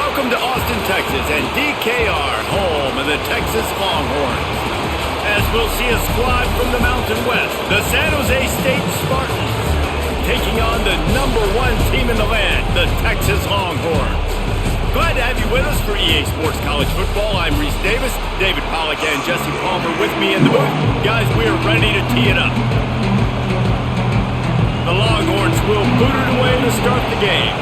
Welcome to Austin, Texas, and DKR, home of the Texas Longhorns. As we'll see a squad from the Mountain West, the San Jose State Spartans, taking on the #1 team in the land, the Texas Longhorns. Glad to have you with us for EA Sports College Football. I'm Reese Davis, David Pollack, and Jesse Palmer with me in the booth. Guys, we are ready to tee it up. The Longhorns will boot it away to start the game.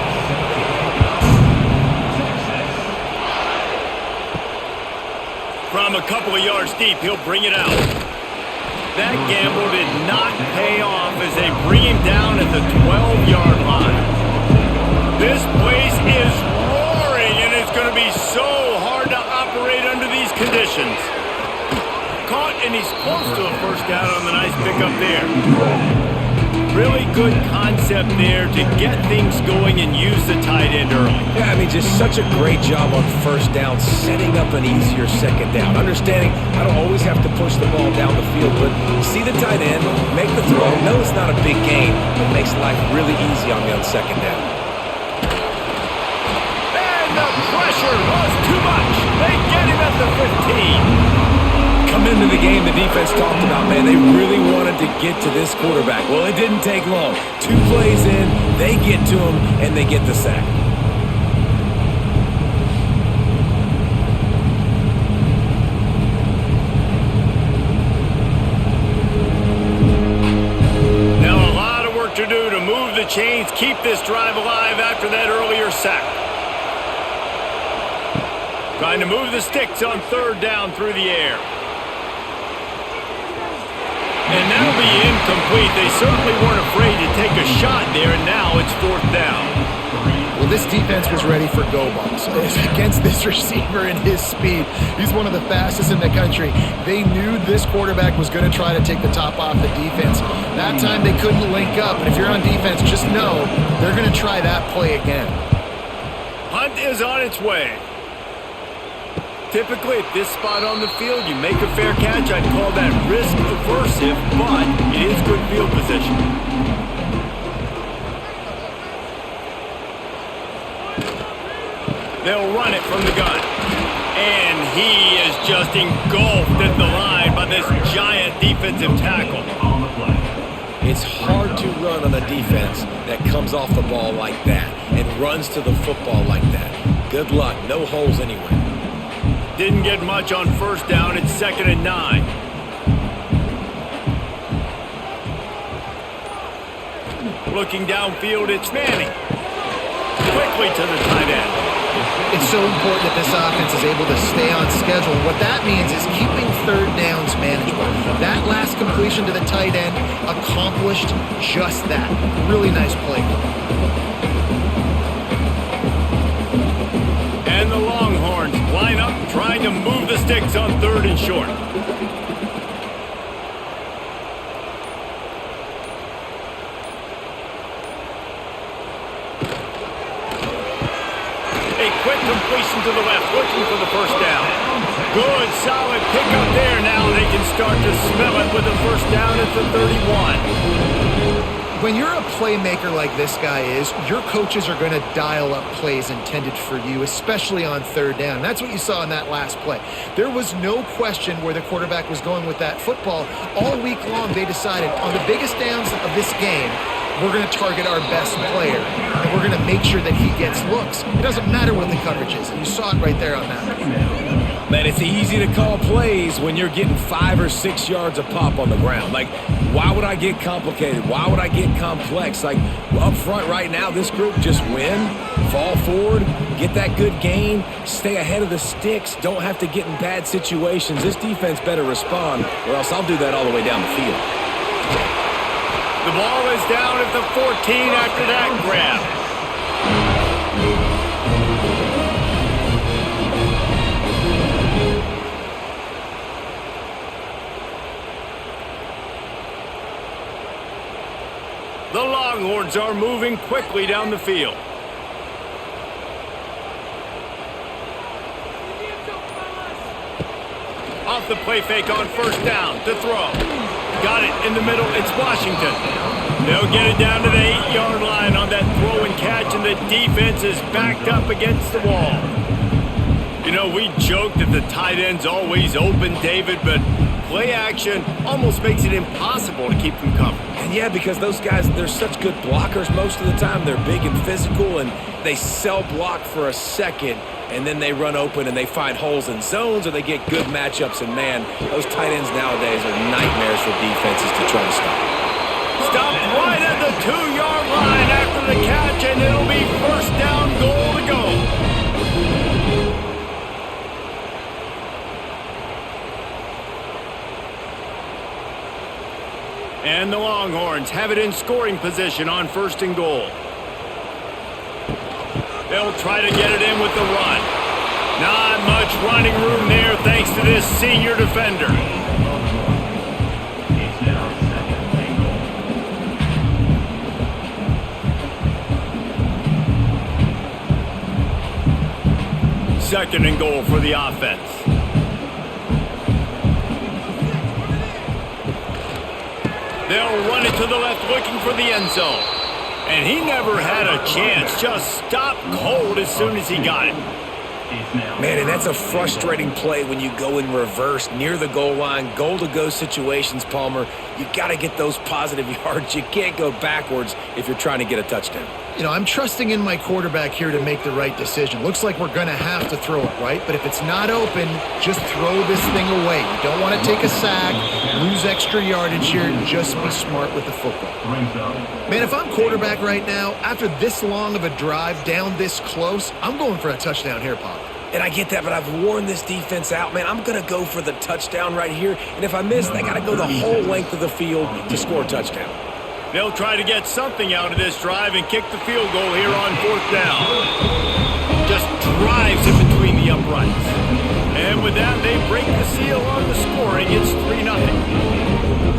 From a couple of yards deep, he'll bring it out. That gamble did not pay off as they bring him down at the 12-yard line. This place is roaring, and it's going to be so hard to operate under these conditions. Caught, and he's close to a first down on the nice pickup there. Really good concept there to get things going and use the tight end early. Yeah, I mean, just such a great job on first down, setting up an easier second down. Understanding I don't always have to push the ball down the field, but see the tight end, make the throw. No, it's not a big gain, but makes life really easy on me on second down. And the pressure was too much. They get him at the 15. Coming into the game, the defense talked about, man, they really wanted to get to this quarterback. Well, it didn't take long. 2 plays in, they get to him, and they get the sack. Now a lot of work to do to move the chains, keep this drive alive after that earlier sack. Trying to move the sticks on third down through the air. And that'll be incomplete. They certainly weren't afraid to take a shot there, and now it's 4th down. Well, this defense was ready for go balls. Against this receiver and his speed, he's one of the fastest in the country. They knew this quarterback was going to try to take the top off the defense. That time they couldn't link up, and if you're on defense, just know they're going to try that play again. Hunt is on its way. Typically, at this spot on the field, you make a fair catch. I'd call that risk aversive, but it is good field position. They'll run it from the gun. And he is just engulfed at the line by this giant defensive tackle. It's hard to run on a defense that comes off the ball like that and runs to the football like that. Good luck. No holes anywhere. Didn't get much on first down. It's 2nd and 9. Looking downfield, it's Manning. Quickly to the tight end. It's so important that this offense is able to stay on schedule. What that means is keeping third downs manageable. That last completion to the tight end accomplished just that. Really nice play. And the Longhorns line up, trying to move the sticks on 3rd and short. A quick completion to the left, looking for the first down. Good, solid pickup there. Now they can start to smell it with a first down at the 31. When you're a playmaker like this guy is, your coaches are going to dial up plays intended for you, especially on third down. That's what you saw in that last play. There was no question where the quarterback was going with that football. All week long, they decided on the biggest downs of this game, we're going to target our best player, and we're going to make sure that he gets looks. It doesn't matter what the coverage is, and you saw it right there on that. Man, it's easy to call plays when you're getting 5 or 6 yards a pop on the ground. Like, why would I get complicated? Why would I get complex? Like, up front right now, this group just win, fall forward, get that good gain, stay ahead of the sticks, don't have to get in bad situations. This defense better respond, or else I'll do that all the way down the field. The ball is down at the 14 after that grab. The Longhorns are moving quickly down the field. Off the play fake on first down to throw. Got it in the middle. It's Washington. They'll get it down to the 8-yard line on that throw and catch. catch, and the defense is backed up against the wall. You know, we joke that the tight end's always open, David, but play action almost makes it impossible to keep them covered. And yeah, because those guys, they're such good blockers most of the time. They're big and physical, and they sell block for a second, and then they run open and they find holes in zones, or they get good matchups. And man, those tight ends nowadays are nightmares for defenses to try to stop. Stop right at the 2-yard line after the catch, and it'll be first down goal to go. And the Longhorns have it in scoring position on 1st and goal. They'll try to get it in with the run. Not much running room there thanks to this senior defender. Second and goal for the offense. They'll run it to the left looking for the end zone. And he never had a chance. Just stopped cold as soon as he got it. Man, and that's a frustrating play when you go in reverse near the goal line. Goal-to-go situations, Palmer. You got to get those positive yards. You can't go backwards if you're trying to get a touchdown. You know, I'm trusting in my quarterback here to make the right decision. Looks like we're going to have to throw it, right? But if it's not open, just throw this thing away. You don't want to take a sack, lose extra yardage here. Just be smart with the football. Man, if I'm quarterback right now, after this long of a drive down this close, I'm going for a touchdown here, Pop. And I get that, but I've worn this defense out. Man, I'm going to go for the touchdown right here. And if I miss, they got to go the whole length of the field to score a touchdown. They'll try to get something out of this drive and kick the field goal here on 4th down. Just drives it between the uprights. And with that, they break the seal on the scoring. It's 3-0.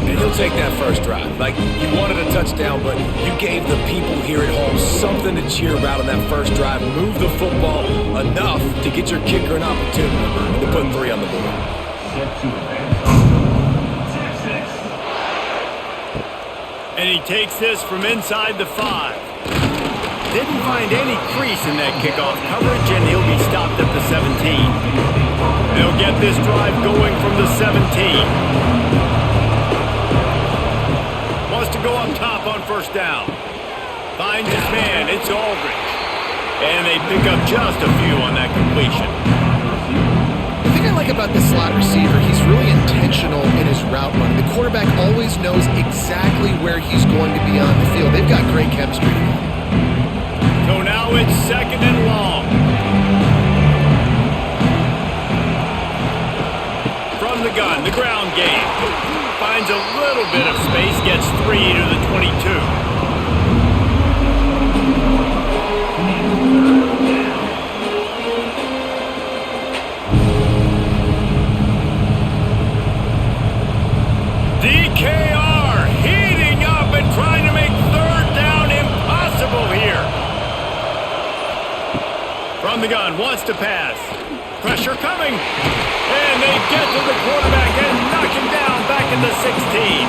And he'll take that first drive. Like, you wanted a touchdown, but you gave the people here at home something to cheer about on that first drive. Move the football enough to get your kicker an opportunity to put 3 on the board. And he takes this from inside the 5. Didn't find any crease in that kickoff coverage, and he'll be stopped at the 17. They'll get this drive going from the 17. Wants to go up top on 1st down. Finds his man. It's Aldridge. And they pick up just a few on that completion. The thing I like about this slot receiver, he's really intentional in his route running. The quarterback always knows exactly where he's going to be on the field. They've got great chemistry together. So now it's 2nd and long. From the gun, the ground game. Finds a little bit of space, gets 3 to the 22. DKR heating up and trying to make 3rd down impossible here. From the gun, wants to pass. Pressure coming. And they get to the quarterback and knock him down back in the 16.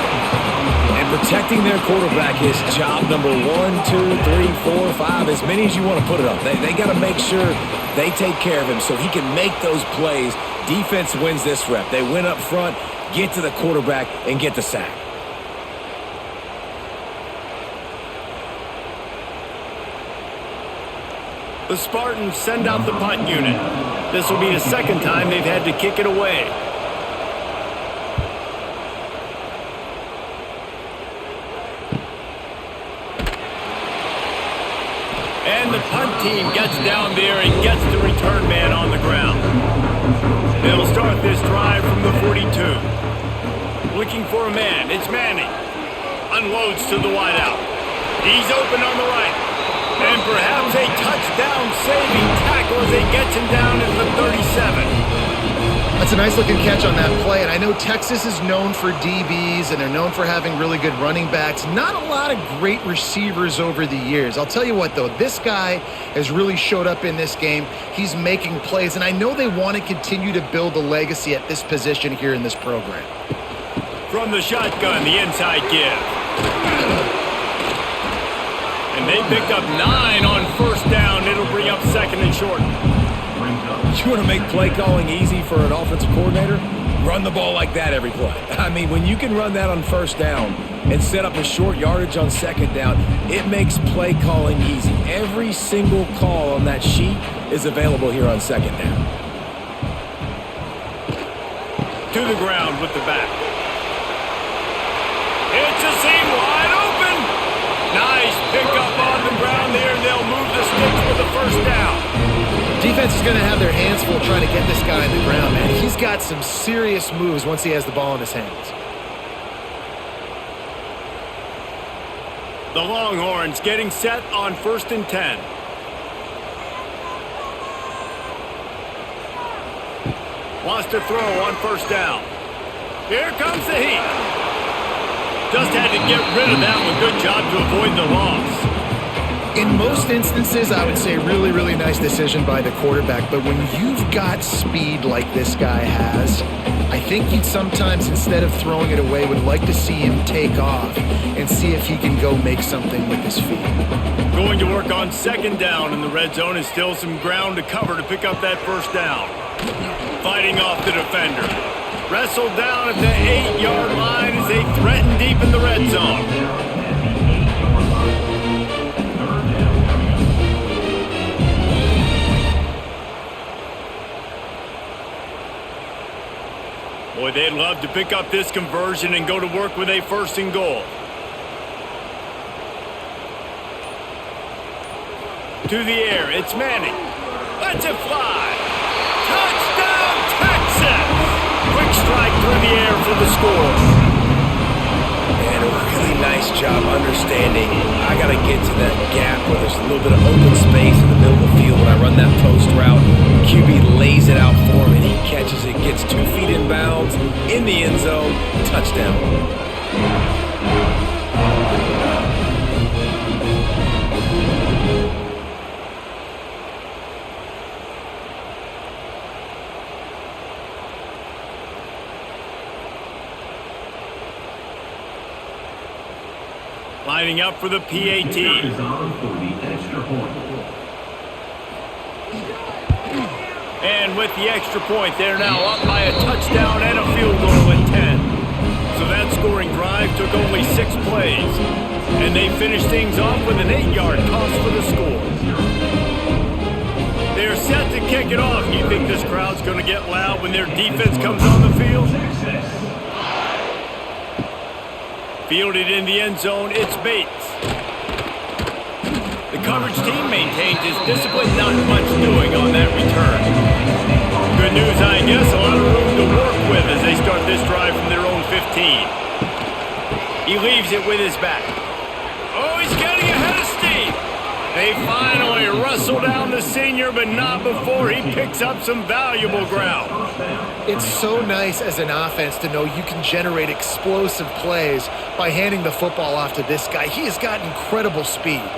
And protecting their quarterback is job number 1, 2, 3, 4, 5, as many as you want to put it up. They got to make sure they take care of him so he can make those plays. Defense wins this rep. They win up front, get to the quarterback, and get the sack. The Spartans send out the punt unit. This will be the 2nd time they've had to kick it away. And the punt team gets down there and gets the return man on the ground. They'll start this drive from the 42. Looking for a man. It's Manning. Unloads to the wideout. He's open on the right. And perhaps a touchdown-saving tackle as he gets him down at the 37. That's a nice-looking catch on that play, and I know Texas is known for DBs, and they're known for having really good running backs. Not a lot of great receivers over the years. I'll tell you what, though, this guy has really showed up in this game. He's making plays, and I know they want to continue to build a legacy at this position here in this program. From the shotgun, the inside give. And they picked up 9 on first down. It'll bring up second and short. You want to make play calling easy for an offensive coordinator? Run the ball like that every play. I mean, when you can run that on first down and set up a short yardage on second down, it makes play calling easy. Every single call on that sheet is available here on second down. To the ground with the back. It's a seam wide open. Nice pickup on the ground there, and they'll move the sticks for the first down. Defense is going to have their hands full trying to get this guy on the ground, man. He's got some serious moves once he has the ball in his hands. The Longhorns getting set on first and 10. Wants to throw on first down. Here comes the heat. Just had to get rid of that one. Good job to avoid the loss. In most instances, I would say really, really nice decision by the quarterback. But when you've got speed like this guy has, I think you'd sometimes, instead of throwing it away, would like to see him take off and see if he can go make something with his feet. Going to work on second down in the red zone, and still some ground to cover to pick up that first down. Fighting off the defender. Wrestled down at the 8-yard line as they threaten deep in the red zone. Boy, they'd love to pick up this conversion and go to work with a first and goal. To the air, it's Manning. Lets it fly. Touchdown, Texas! Quick strike through the air for the score. And a really nice job understanding. I got to get to that gap where there's a little bit of open space in the middle of the field when I run that post route. QB lays it out for him, and he catches it, gets 2 feet in bounds, in the end zone, touchdown. Lining up for the PAT. And with the extra point, they're now up by a touchdown and a field goal at 10. So that scoring drive took only 6 plays. And they finished things off with an 8-yard toss for the score. They're set to kick it off. You think this crowd's going to get loud when their defense comes on the field? Fielded in the end zone, it's Bates. The coverage team maintains his discipline, not much doing on that return. Good news, I guess, a lot of room to work with as they start this drive from their own 15. He leaves it with his back. Oh, he's getting ahead of steam. They finally wrestle down the senior, but not before he picks up some valuable ground. It's so nice as an offense to know you can generate explosive plays by handing the football off to this guy. He has got incredible speed.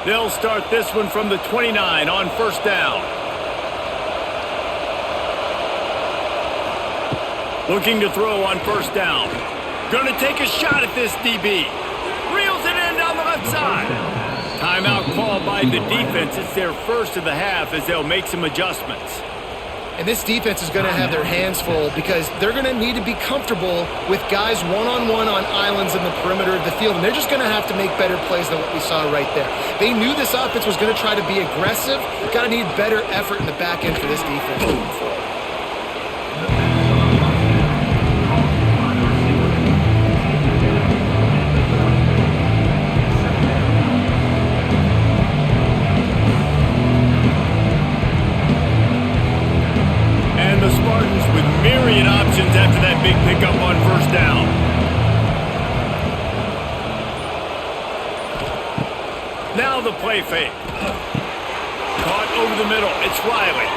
They'll start this one from the 29 on first down. Looking to throw on first down. Gonna take a shot at this DB. Reels it in down the left side. Timeout called by the defense. It's their first of the half as they'll make some adjustments. And this defense is going to have their hands full because they're going to need to be comfortable with guys one-on-one on islands in the perimeter of the field. And they're just going to have to make better plays than what we saw right there. They knew this offense was going to try to be aggressive. Got to need better effort in the back end for this defense moving forward. The Spartans with myriad options after that big pickup on first down. Now the play fake. Caught over the middle. It's Riley.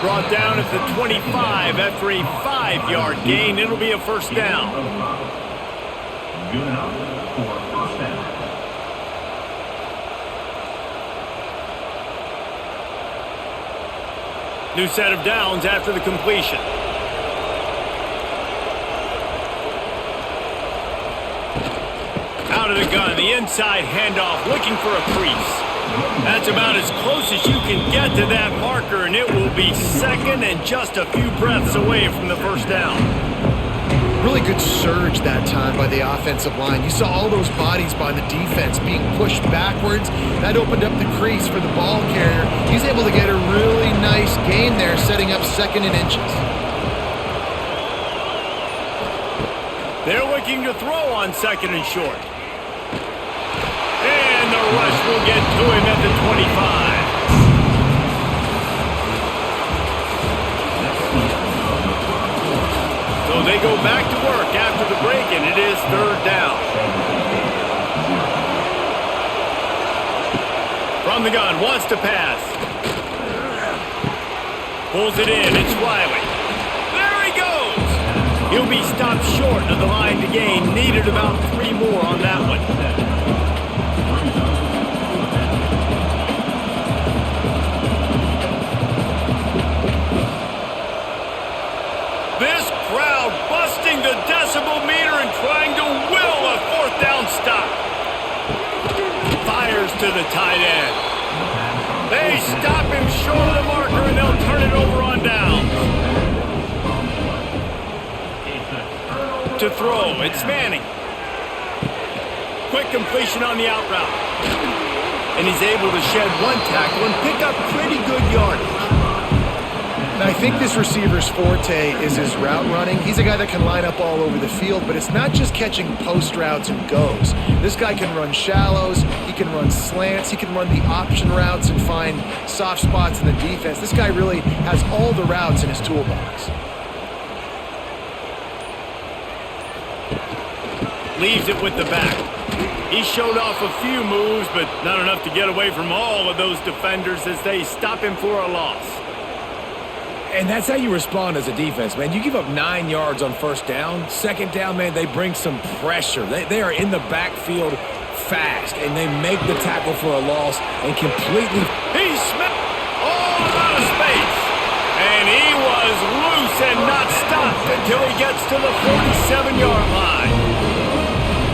Brought down at the 25 after a 5-yard gain. It'll be a first down. Good enough for first down. New set of downs after the completion. Out of the gun, the inside handoff, looking for a crease. That's about as close as you can get to that marker, and it will be second and just a few breaths away from the first down. Really good surge that time by the offensive line. You saw all those bodies by the defense being pushed backwards. That opened up the crease for the ball carrier. He's able to get a really nice gain there, setting up second and inches. They're looking to throw on second and short. And the rush will get to him at the 25. So they go back to work after the break, and it is third down. From the gun, wants to pass. Pulls it in, it's Riley. There he goes! He'll be stopped short of the line to gain. Needed about 3 more on that one. This crowd busting the decibel meter and trying to will a fourth down stop. Fires to the tight end. They stop him short of the marker, and they'll turn it over on downs. To throw, it's Manning. Quick completion on the out route. And he's able to shed 1 tackle and pick up pretty good yardage. And I think this receiver's forte is his route running. He's a guy that can line up all over the field, but it's not just catching post routes and goes. This guy can run shallows, he can run slants, he can run the option routes and find soft spots in the defense. This guy really has all the routes in his toolbox. Leaves it with the back. He showed off a few moves, but not enough to get away from all of those defenders as they stop him for a loss. And that's how you respond as a defense, man. You give up 9 yards on first down. Second down, man, they bring some pressure. They are in the backfield fast, and they make the tackle for a loss and completely... He smacked all out of space. And he was loose and not stopped until he gets to the 47-yard line.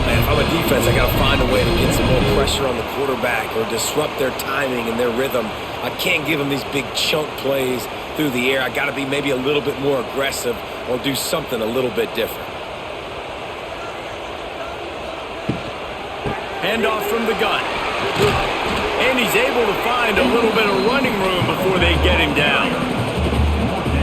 Man, if I'm a defense, I got to find a way to get some more pressure on the quarterback or disrupt their timing and their rhythm. I can't give them these big chunk plays through the air. I got to be maybe a little bit more aggressive or do something a little bit different. Handoff from the gun. And he's able to find a little bit of running room before they get him down.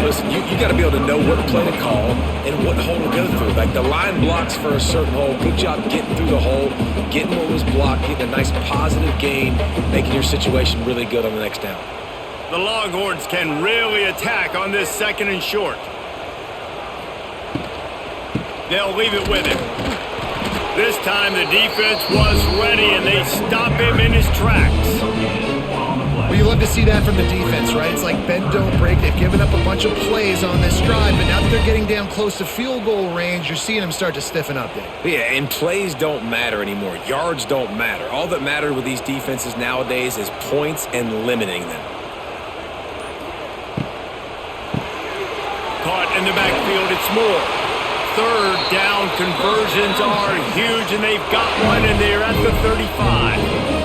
Listen, you got to be able to know what play to call and what hole to go through. Like the line blocks for a certain hole. Good job getting through the hole, getting what was blocked, getting a nice positive gain, making your situation really good on the next down. The Longhorns can really attack on this second and short. They'll leave it with him. This time the defense was ready and they stop him in his tracks. Well, you love to see that from the defense, right? It's like bend, don't break. They've given up a bunch of plays on this drive, but now that they're getting down close to field goal range, you're seeing them start to stiffen up there. Yeah, and plays don't matter anymore. Yards don't matter. All that matters with these defenses nowadays is points and limiting them. Caught in the backfield, it's Moore. Third down conversions are huge, and they've got one, and they're at the 35.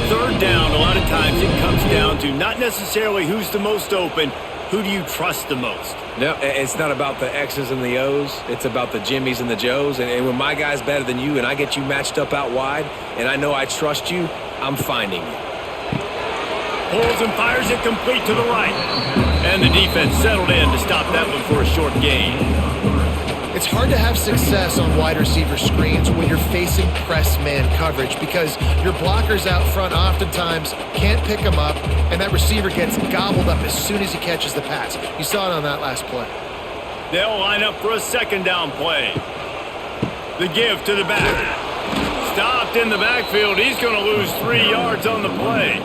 Third down, a lot of times it comes down to not necessarily who's the most open, who do you trust the most? No, it's not about the X's and the O's. It's about the Jimmies and the Joes. And when my guy's better than you and I get you matched up out wide and I know I trust you, I'm finding you. Pulls and fires it complete to the right. And the defense settled in to stop that one for a short gain. It's hard to have success on wide receiver screens when you're facing press man coverage because your blockers out front oftentimes can't pick them up, and that receiver gets gobbled up as soon as he catches the pass. You saw it on that last play. They'll line up for a second down play. The give to the back. Stopped in the backfield. He's going to lose 3 yards on the play.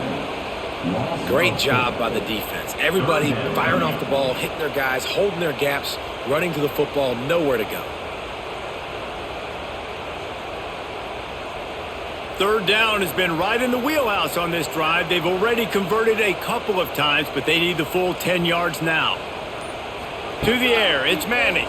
Great job by the defense. Everybody firing off the ball, hitting their guys, holding their gaps, running to the football, nowhere to go. Third down has been right in the wheelhouse on this drive. They've already converted a couple of times, but they need the full 10 yards now. To the air, it's Manning.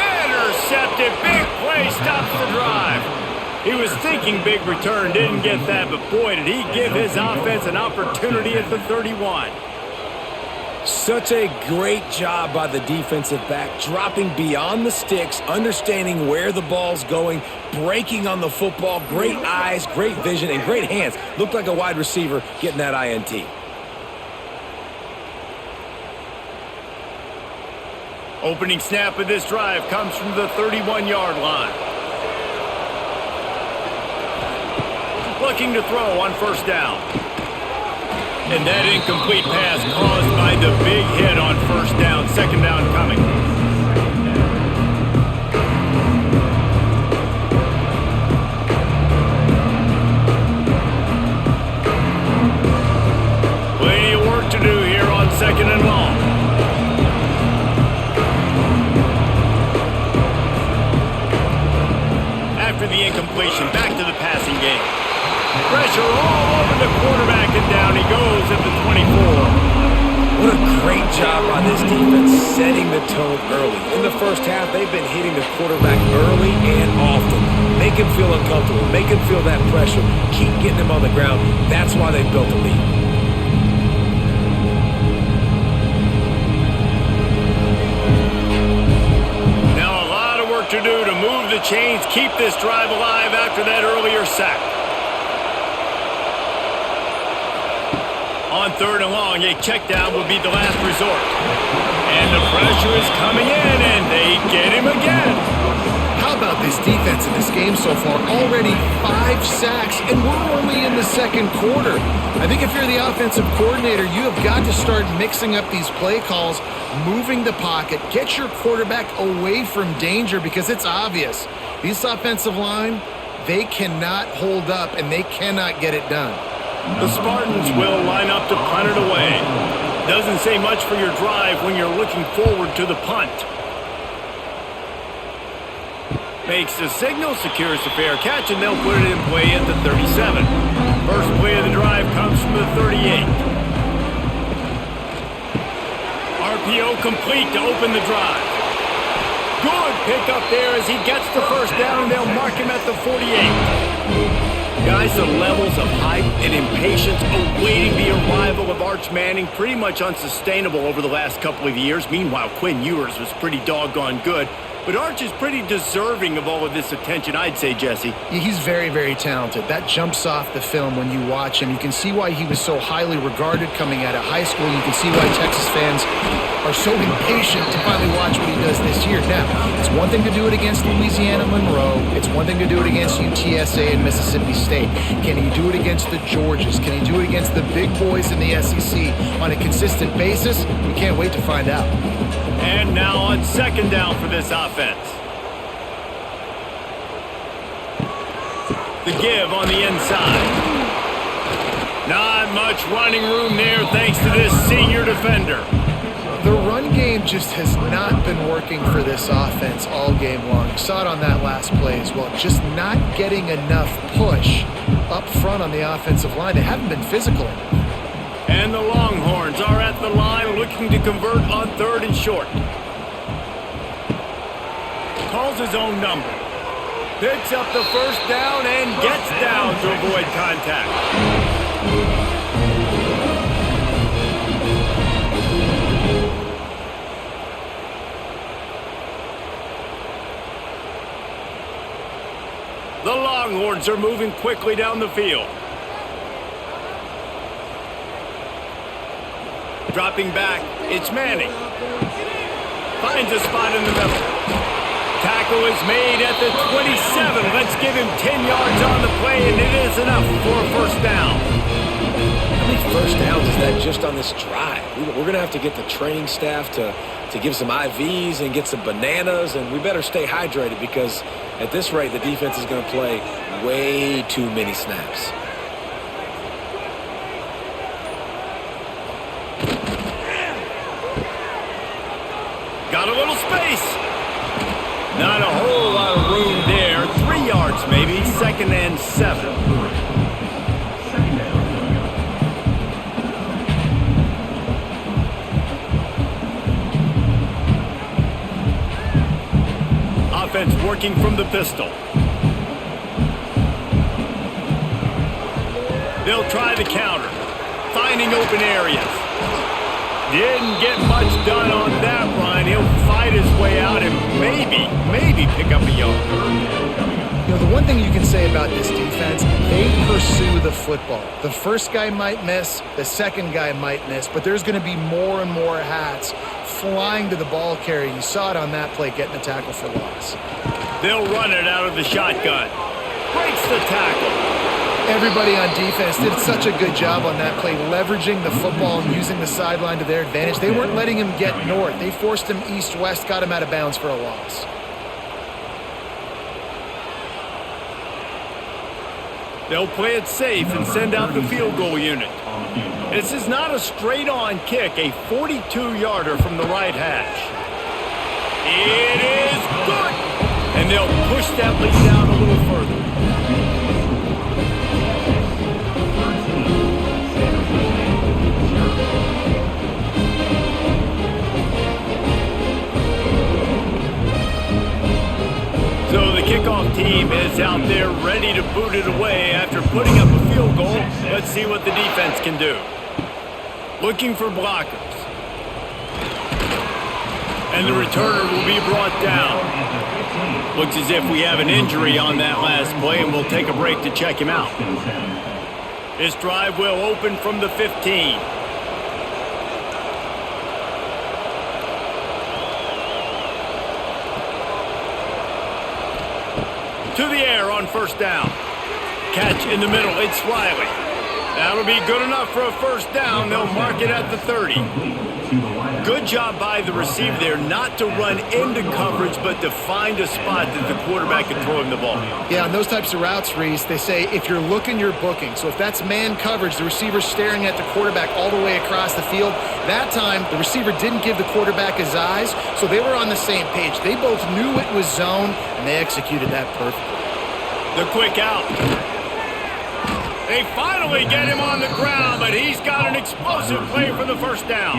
Intercepted, big play away, stops the drive. He was thinking big return, didn't get that, but boy, did he give his offense an opportunity at the 31. Such a great job by the defensive back, dropping beyond the sticks, understanding where the ball's going, breaking on the football. Great eyes, great vision, and great hands. Looked like a wide receiver getting that INT. Opening snap of this drive comes from the 31-yard line. Looking to throw on first down. And that incomplete pass caused by the big hit on first down. Second down coming. Plenty of work to do here on second and long. After the incompletion, back to the passing game. Pressure all over the quarterback, and down he goes at the 24. What a great job by this defense setting the tone early. In the first half, they've been hitting the quarterback early and often. Make him feel uncomfortable. Make him feel that pressure. Keep getting him on the ground. That's why they've built a lead. Now a lot of work to do to move the chains, keep this drive alive after that earlier sack. On third and long, a check down will be the last resort. And the pressure is coming in, and they get him again. How about this defense in this game so far? Already 5 sacks, and we're only in the second quarter. I think if you're the offensive coordinator, you have got to start mixing up these play calls, moving the pocket, get your quarterback away from danger, because it's obvious. This offensive line, they cannot hold up, and they cannot get it done. The Spartans will line up to punt it away. Doesn't say much for your drive when you're looking forward to the punt. Makes the signal, secures the fair catch, and they'll put it in play at the 37. First play of the drive comes from the 38. RPO complete to open the drive. Good pickup there as he gets the first down, and they'll mark him at the 48. Guys, the levels of hype and impatience awaiting the arrival of Arch Manning pretty much unsustainable over the last couple of years. Meanwhile, Quinn Ewers was pretty doggone good. But Arch is pretty deserving of all of this attention, I'd say, Jesse. He's very, very talented. That jumps off the film when you watch him. You can see why he was so highly regarded coming out of high school. You can see why Texas fans are so impatient to finally watch what he does this year. Now, it's one thing to do it against Louisiana Monroe. It's one thing to do it against UTSA and Mississippi State. Can he do it against the Georgias? Can he do it against the big boys in the SEC on a consistent basis? We can't wait to find out. And now on second down for this offense. The give on the inside. Not much running room there thanks to this senior defender. The run game just has not been working for this offense all game long. You saw it on that last play as well. Just not getting enough push up front on the offensive line. They haven't been physical enough. And the Longhorns are at the line looking to convert on third and short. Calls his own number. Picks up the first down and gets down to avoid contact. The Longhorns are moving quickly down the field. Dropping back, it's Manning. Finds a spot in the middle. Tackle is made at the 27. Let's give him 10 yards on the play, and it is enough for a first down. How many first downs is that just on this drive? We're going to have to get the training staff to give some IVs and get some bananas, and we better stay hydrated because at this rate, the defense is going to play way too many snaps. Got a little space. Not a whole lot of room there. 3 yards maybe. Second and 7. Offense working from the pistol. They'll try the counter, finding open areas. Didn't get much done on that run. He'll fight his way out and maybe pick up a yard. You know, the one thing you can say about this defense, they pursue the football. The first guy might miss, the second guy might miss, but there's going to be more and more hats flying to the ball carrier. You saw it on that play, getting the tackle for loss. They'll run it out of the shotgun. Breaks the tackle. Everybody on defense did such a good job on that play, leveraging the football and using the sideline to their advantage. They weren't letting him get north. They forced him east-west, got him out of bounds for a loss. They'll play it safe and send out the field goal unit. This is not a straight-on kick, a 42-yarder from the right hash. It is good! And they'll push that lead down a little further. So the kickoff team is out there ready to boot it away after putting up a field goal. Let's see what the defense can do. Looking for blockers. And the returner will be brought down. Looks as if we have an injury on that last play, and we'll take a break to check him out. This drive will open from the 15. To the air on first down. Catch in the middle. It's Riley. That'll be good enough for a first down. They'll mark it at the 30. Good job by the receiver there not to run into coverage, but to find a spot that the quarterback can throw him the ball. Yeah, on those types of routes, Reese, they say if you're looking, you're booking. So if that's man coverage, the receiver's staring at the quarterback all the way across the field. That time, the receiver didn't give the quarterback his eyes, so they were on the same page. They both knew it was zone, and they executed that perfectly. The quick out. They finally get him on the ground, but he's got an explosive play for the first down.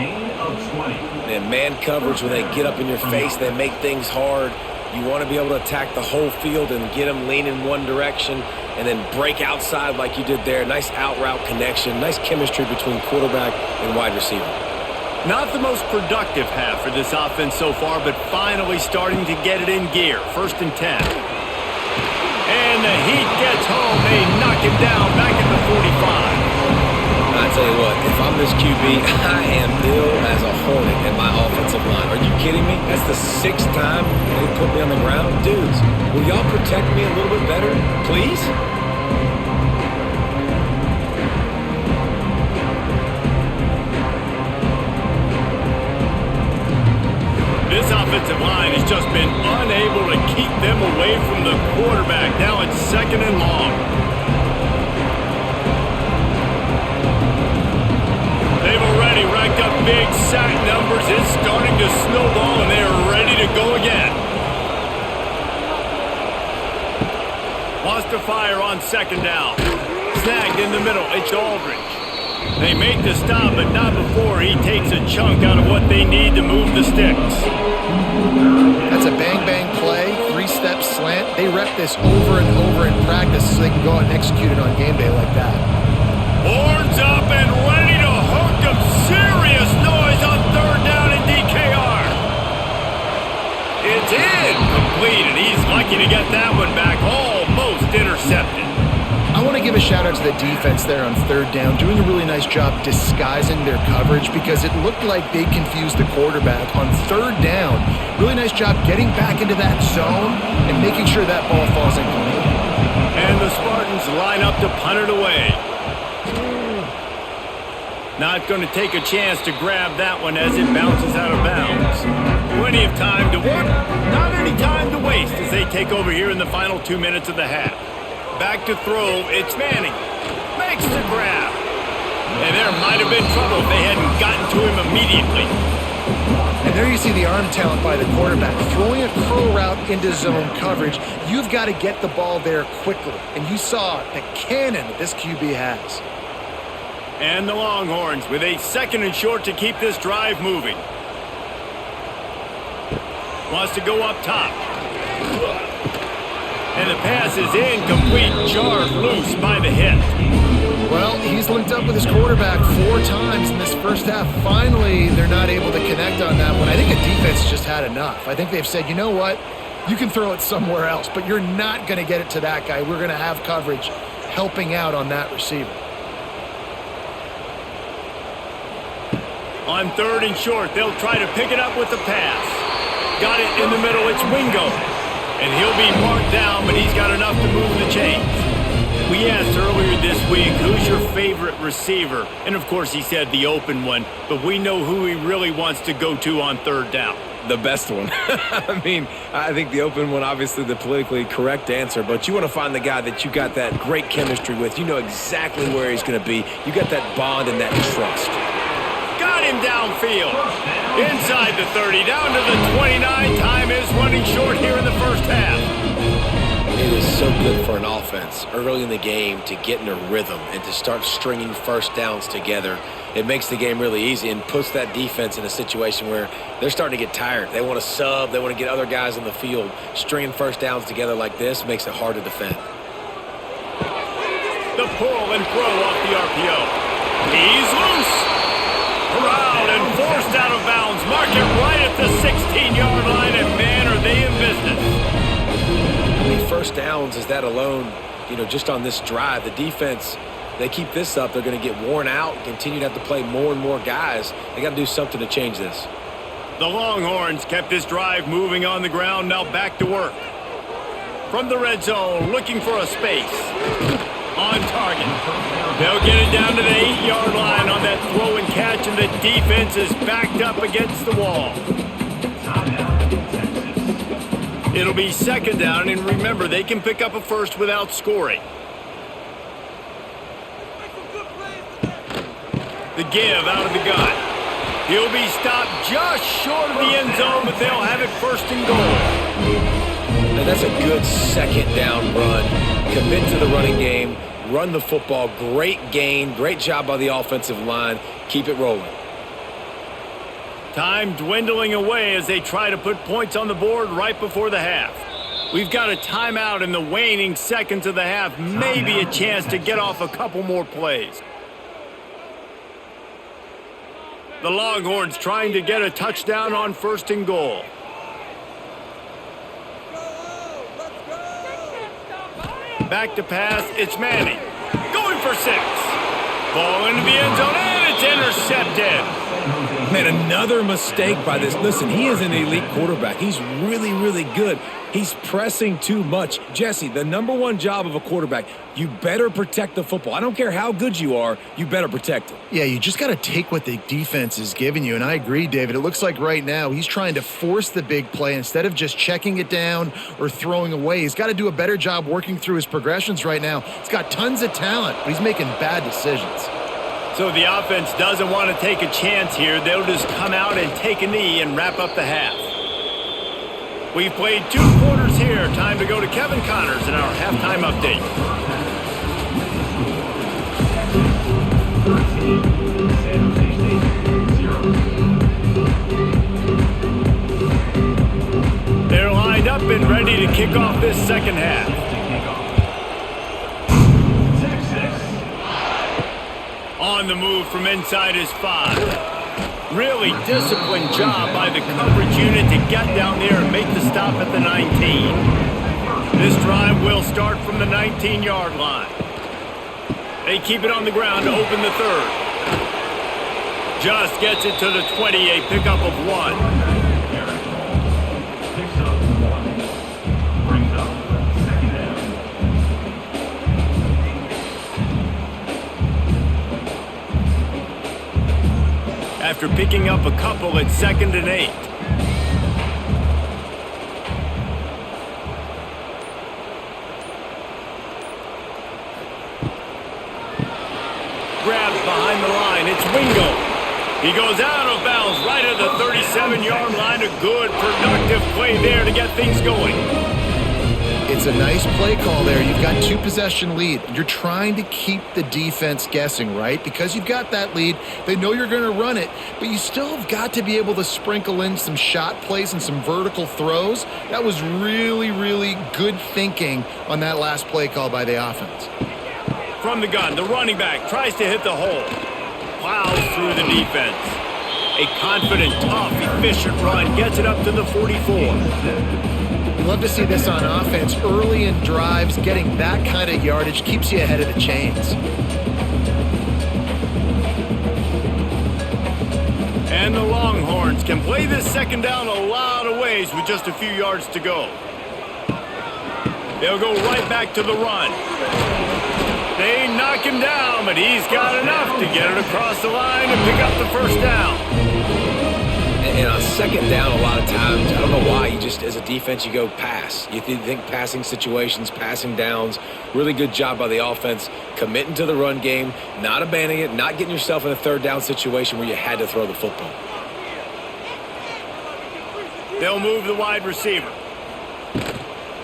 And man coverage, when they get up in your face, they make things hard. You want to be able to attack the whole field and get them leaning one direction and then break outside like you did there. Nice out route connection, nice chemistry between quarterback and wide receiver. Not the most productive half for this offense so far, but finally starting to get it in gear. First and 10. And the heat gets home. They knock him down back at the 45. I tell you what, if I'm this QB, I am ill as a hornet in my offensive line. Are you kidding me? That's the 6th time they put me on the ground. Dudes, will y'all protect me a little bit better, please? This offensive line has just been unable to keep them away from the quarterback. Now it's 2nd and long. They've already racked up big sack numbers. It's starting to snowball, and they're ready to go again. Wants to fire on 2nd down. Snagged in the middle. It's Aldridge. They make the stop, but not before he takes a chunk out of what they need to move the sticks. That's a bang-bang play, 3-step slant. They rep this over and over in practice so they can go out and execute it on game day like that. Horns up and ready to hook them. Serious noise on 3rd down and DKR. It's incomplete, and he's lucky to get that one back. Almost intercepted. I want to give a shout-out to the defense there on 3rd down, doing a really nice job disguising their coverage because it looked like they confused the quarterback on 3rd down. Really nice job getting back into that zone and making sure that ball falls incomplete. And the Spartans line up to punt it away. Not going to take a chance to grab that one as it bounces out of bounds. Plenty of time to work, not any time to waste as they take over here in the final 2 minutes of the half. Back to throw, it's Manning. Makes the grab. And there might have been trouble if they hadn't gotten to him immediately. And there you see the arm talent by the quarterback. Throwing a crow route into zone coverage, you've got to get the ball there quickly. And you saw the cannon that this QB has. And the Longhorns with a 2nd and short to keep this drive moving. Wants to go up top. And the pass is incomplete, jarred loose by the hit. Well, he's linked up with his quarterback 4 times in this first half. Finally, they're not able to connect on that one. I think the defense just had enough. I think they've said, you know what? You can throw it somewhere else, but you're not going to get it to that guy. We're going to have coverage helping out on that receiver. On 3rd and short, they'll try to pick it up with the pass. Got it in the middle, it's Wingo. And he'll be marked down, but he's got enough to move the chains. We asked earlier this week, who's your favorite receiver? And of course he said the open one, but we know who he really wants to go to on 3rd down. The best one. I mean, I think the open one, obviously the politically correct answer, but you want to find the guy that you got that great chemistry with. You know exactly where he's going to be. You got that bond and that trust. Got him downfield. Inside the 30, down to the 29. Time is running short here in the first half. It is so good for an offense early in the game to get in a rhythm and to start stringing first downs together. It makes the game really easy and puts that defense in a situation where they're starting to get tired. They want to sub. They want to get other guys on the field. Stringing first downs together like this makes it hard to defend. The pull and throw off the RPO. He's loose. Corralled and forced out of bounds. Mark it right at the 16-yard line, and man, are they in business. How many first downs is that alone, just on this drive? The defense, they keep this up, they're going to get worn out, continue to have to play more and more guys. They got to do something to change this. The Longhorns kept this drive moving on the ground, now back to work. From the red zone, looking for a space. On target. They'll get it down to the 8-yard line on that throw and catch, and the defense is backed up against the wall. It'll be 2nd down, and remember, they can pick up a first without scoring. The give out of the gun. He'll be stopped just short of the end zone, but they'll have it 1st and goal. And that's a good 2nd down run. Commit to the running game, run the football. Great gain, great job by the offensive line. Keep it rolling. Time dwindling away as they try to put points on the board right before the half. We've got a timeout in the waning seconds of the half. Maybe a chance to get off a couple more plays. The Longhorns trying to get a touchdown on 1st and goal. Back to pass, it's Manning. Going for 6. Ball into the end zone, and it's intercepted. Man, another mistake by this. Listen, he is an elite quarterback. He's really, really good. He's pressing too much. Jesse, the #1 job of a quarterback, you better protect the football. I don't care how good you are, you better protect it. Yeah, you just got to take what the defense is giving you, and I agree, David. It looks like right now he's trying to force the big play instead of just checking it down or throwing away. He's got to do a better job working through his progressions right now. He's got tons of talent, but he's making bad decisions. So the offense doesn't want to take a chance here. They'll just come out and take a knee and wrap up the half. We've played 2 quarters here. Time to go to Kevin Connors in our halftime update. They're lined up and ready to kick off this 2nd half. On the move from inside his 5. Really disciplined job by the coverage unit to get down there and make the stop at the 19. This drive will start from the 19-yard line. They keep it on the ground to open the 3rd. Just gets it to the 20, a pickup of 1. After picking up a couple at 2nd and 8. Grabbed behind the line, it's Wingo. He goes out of bounds right at the 37-yard line. A good, productive play there to get things going. It's a nice play call there. You've got 2-possession lead. You're trying to keep the defense guessing, right? Because you've got that lead, they know you're going to run it, but you still have got to be able to sprinkle in some shot plays and some vertical throws. That was really, really good thinking on that last play call by the offense. From the gun, the running back tries to hit the hole. Plows through the defense. A confident, tough, efficient run gets it up to the 44. We love to see this on offense. Early in drives, getting that kind of yardage keeps you ahead of the chains. And the Longhorns can play this second down a lot of ways with just a few yards to go. They'll go right back to the run. They knock him down, but he's got enough to get it across the line and pick up the first down. And on second down, a lot of times, I don't know why, you just, as a defense, you go pass. You think passing situations, passing downs. Really good job by the offense, committing to the run game, not abandoning it, not getting yourself in a third down situation where you had to throw the football. They'll move the wide receiver.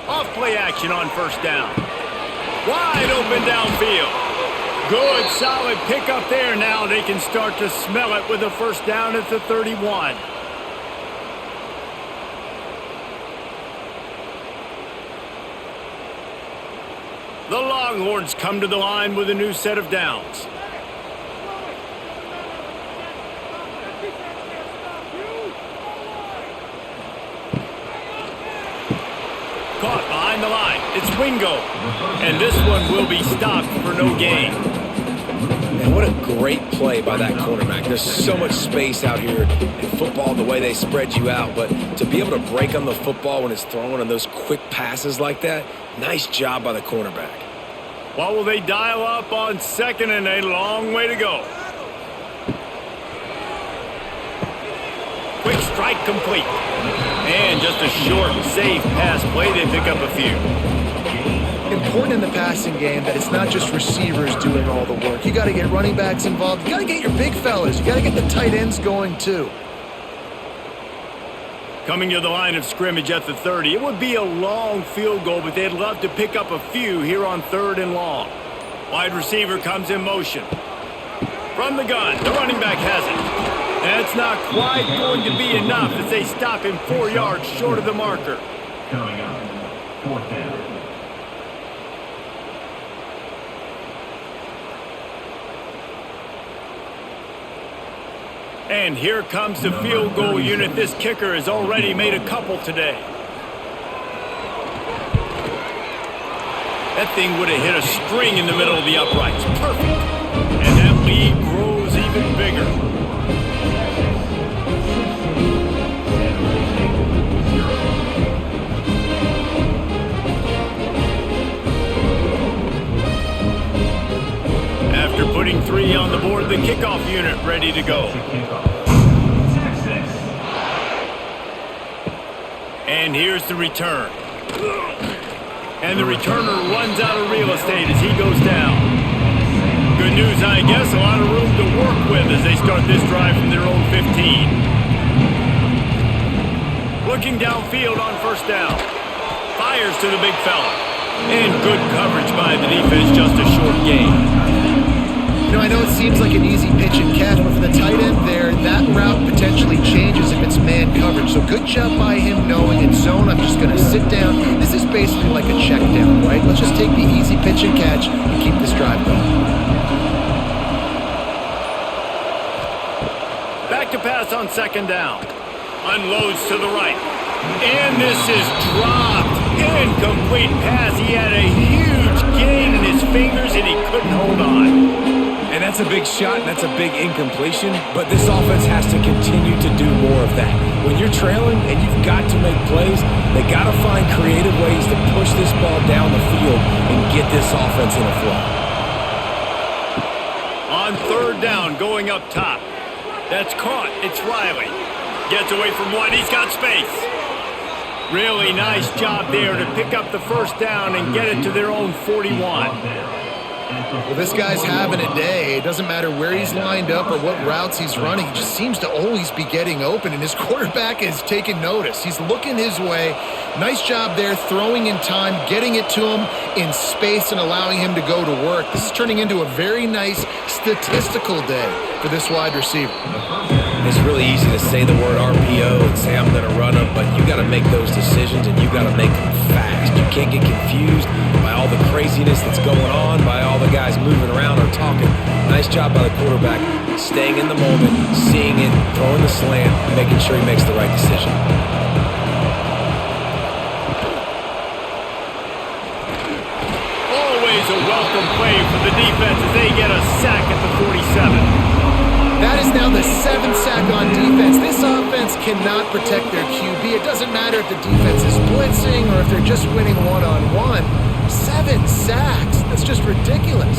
Off play action on first down. Wide open downfield. Good, solid pickup there. Now they can start to smell it with a first down at the 31. The Longhorns come to the line with a new set of downs. Caught behind the line. It's Wingo. And this one will be stopped for no gain. Man, what a great play by that cornerback. There's so much space out here in football, the way they spread you out. But to be able to break on the football when it's thrown on those quick passes like that, nice job by the cornerback. What will they dial up on second and a long way to go? Quick strike complete. And just a short, safe pass play. They pick up a few. Important in the passing game that it's not just receivers doing all the work. You got to get running backs involved. You got to get your big fellas. You got to get the tight ends going too. Coming to the line of scrimmage at the 30. It would be a long field goal, but they'd love to pick up a few here on 3rd and long. Wide receiver comes in motion. From the gun, the running back has it. That's not quite going to be enough as they stop him 4 yards short of the marker. Coming up, 4th down. And here comes the field goal unit. This kicker has already made a couple today. That thing would have hit a string in the middle of the uprights. Perfect. And that lead grows even bigger. After putting 3 on the board, the kickoff unit ready to go. And here's the return. And the returner runs out of real estate as he goes down. Good news, I guess, a lot of room to work with as they start this drive from their own 15. Looking downfield on first down. Fires to the big fella. And good coverage by the defense, just a short gain. You know, I know it seems like an easy pitch and catch, but for the tight end there, that route potentially changes if it's man coverage. So good job by him knowing in zone, I'm just going to sit down. This is basically like a check down, right? Let's just take the easy pitch and catch and keep this drive going. Back to pass on second down. Unloads to the right. And this is dropped. Incomplete pass. He had a huge gain in his fingers and he couldn't hold on. And that's a big shot, and that's a big incompletion, but this offense has to continue to do more of that. When you're trailing and you've got to make plays, they got to find creative ways to push this ball down the field and get this offense in a flow. On 3rd down, going up top. That's caught. It's Riley. Gets away from one. He's got space. Really nice job there to pick up the first down and get it to their own 41. Well, this guy's having a day. It doesn't matter where he's lined up or what routes he's running. He just seems to always be getting open, and his quarterback is taking notice. He's looking his way. Nice job there, throwing in time, getting it to him in space and allowing him to go to work. This is turning into a very nice statistical day for this wide receiver. It's really easy to say the word RPO and say I'm going to run them, but you got to make those decisions and you got to make them fast. You can't get confused by all the craziness that's going on, by all the guys moving around or talking. Nice job by the quarterback, staying in the moment, seeing it, throwing the slant, making sure he makes the right decision. Always a welcome play for the defense as they get a sack at the 47. That is now the 7th sack on defense. This offense cannot protect their QB. It doesn't matter if the defense is blitzing or if they're just winning one-on-one. 7 sacks. That's just ridiculous.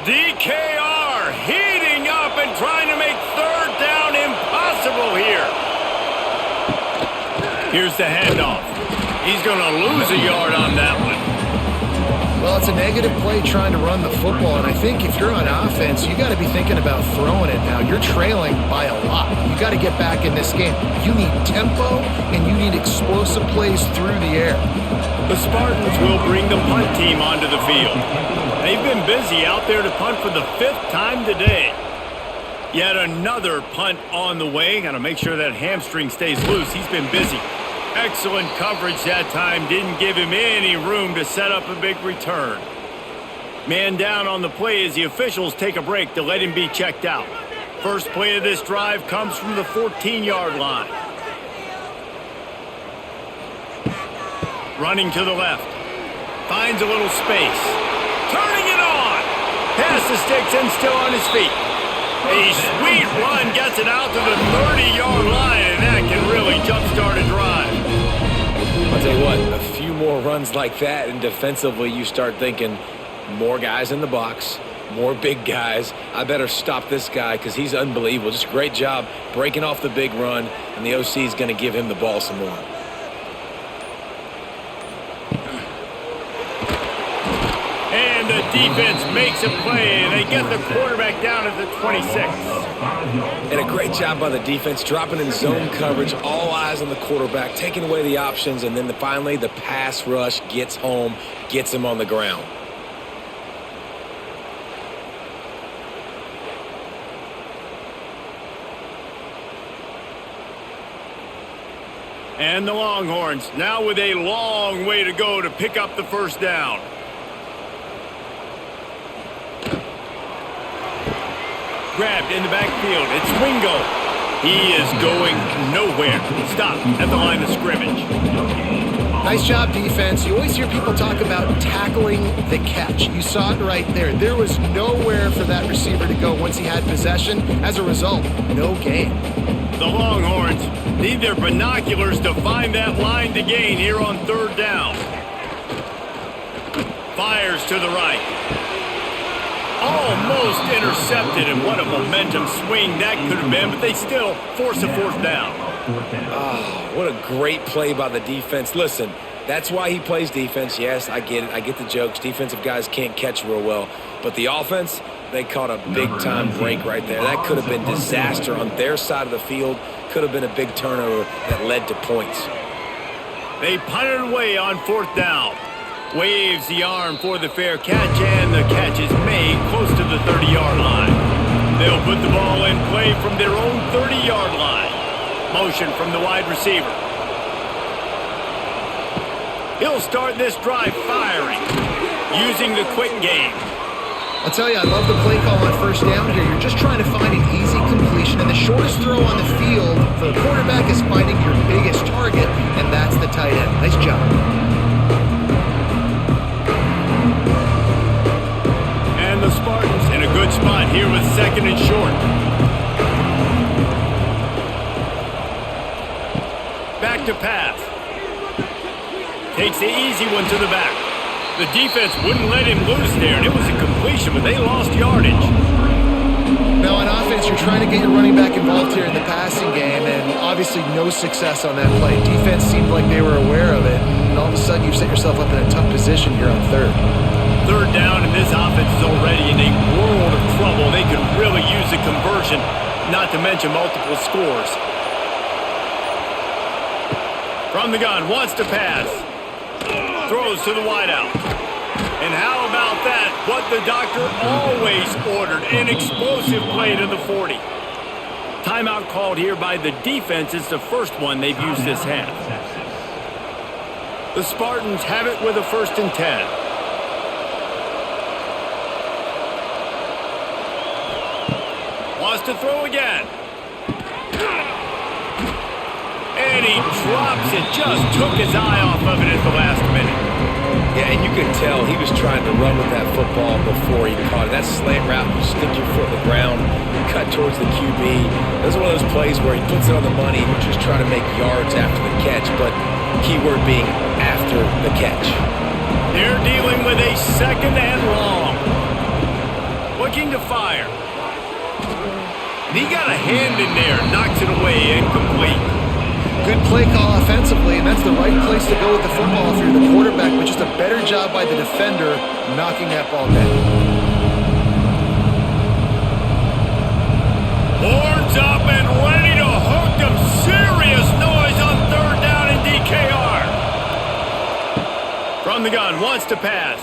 DKR heating up and trying to make third down impossible here. Here's the handoff. He's going to lose a yard on that one. Well, it's a negative play trying to run the football, and I think if you're on offense, you got to be thinking about throwing it now. You're trailing by a lot. You got to get back in this game. You need tempo, and you need explosive plays through the air. The Spartans will bring the punt team onto the field. They've been busy out there to punt for the 5th time today. Yet another punt on the way. Got to make sure that hamstring stays loose. He's been busy. Excellent coverage that time. Didn't give him any room to set up a big return. Man down on the play as the officials take a break to let him be checked out. First play of this drive comes from the 14-yard line. Running to the left. Finds a little space. Turning it on. Pass the sticks and still on his feet. A sweet run gets it out to the 30-yard line, and that can really jumpstart a drive. I'll tell you what, a few more runs like that, and defensively you start thinking more guys in the box, more big guys. I better stop this guy because he's unbelievable. Just a great job breaking off the big run, and the OC is going to give him the ball some more. And the defense makes a play, and they get the quarterback down at the 26. And a great job by the defense, dropping in zone coverage, all eyes on the quarterback, taking away the options, and then finally the pass rush gets home, gets him on the ground. And the Longhorns now with a long way to go to pick up the first down. Grabbed in the backfield. It's Wingo. He is going nowhere. Stop at the line of scrimmage. Nice job, defense. You always hear people talk about tackling the catch. You saw it right there. There was nowhere for that receiver to go once he had possession. As a result, no gain. The Longhorns need their binoculars to find that line to gain here on third down. Fires to the right. Almost intercepted, and what a momentum swing that could have been, but they still force a fourth down. Oh, what a great play by the defense. Listen, that's why he plays defense. Yes, I get it. I get the jokes. Defensive guys can't catch real well. But the offense, they caught a big-time break right there. That could have been disaster on their side of the field. Could have been a big turnover that led to points. They punted away on fourth down. Waves the arm for the fair catch, and the catch is made close to the 30-yard line. They'll put the ball in play from their own 30-yard line. Motion from the wide receiver. He'll start this drive firing, using the quick game. I'll tell you, I love the play call on first down here. You're just trying to find an easy completion, and the shortest throw on the field for the quarterback is finding your biggest target, and that's the tight end. Nice job. The Spartans in a good spot here with second and short. Back to pass. Takes the easy one to the back. The defense wouldn't let him loose there, and it was a completion, but they lost yardage. Now, Now on offense, you're trying to get your running back involved here in the passing game, and obviously no success on that play. Defense seemed like they were aware of it, and all of a sudden you've set yourself up in a tough position here on third. Third down, and this offense is already in a world of trouble. They could really use a conversion, not to mention multiple scores. From the gun, wants to pass. Throws to the wideout. And how about that? What the doctor always ordered, an explosive play to the 40. Timeout called here by the defense. It's the first one they've used this half. The Spartans have it with a 1st and 10. Wants to throw again. And he drops it. Just took his eye off of it at the last minute. Yeah, and you could tell he was trying to run with that football before he caught it. That slant route, you stick your foot in the ground, cut towards the QB. This is one of those plays where he puts it on the money and you're just trying to make yards after the catch, but keyword being after the catch. They're dealing with a 2nd and long. Looking to fire. And he got a hand in there, knocks it away, incomplete. Good play call offensively, and that's the right place to go with the football if you're the quarterback, but just a better job by the defender knocking that ball down. Horns up and ready to hook them. Serious noise on 3rd down in DKR. From the gun, wants to pass.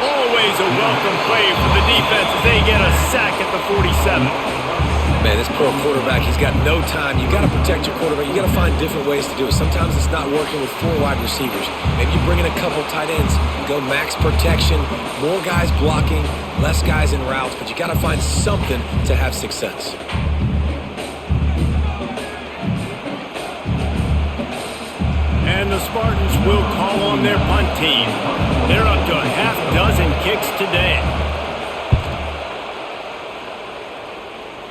Always a welcome play for the defense as they get a sack at the 47. Man, this poor quarterback, he's got no time. You got to protect your quarterback. You got to find different ways to do it. Sometimes it's not working with 4 wide receivers. Maybe you bring in a couple tight ends, go max protection, more guys blocking, less guys in routes, but you got to find something to have success. And the Spartans will call on their punt team. They're up to a half dozen kicks today.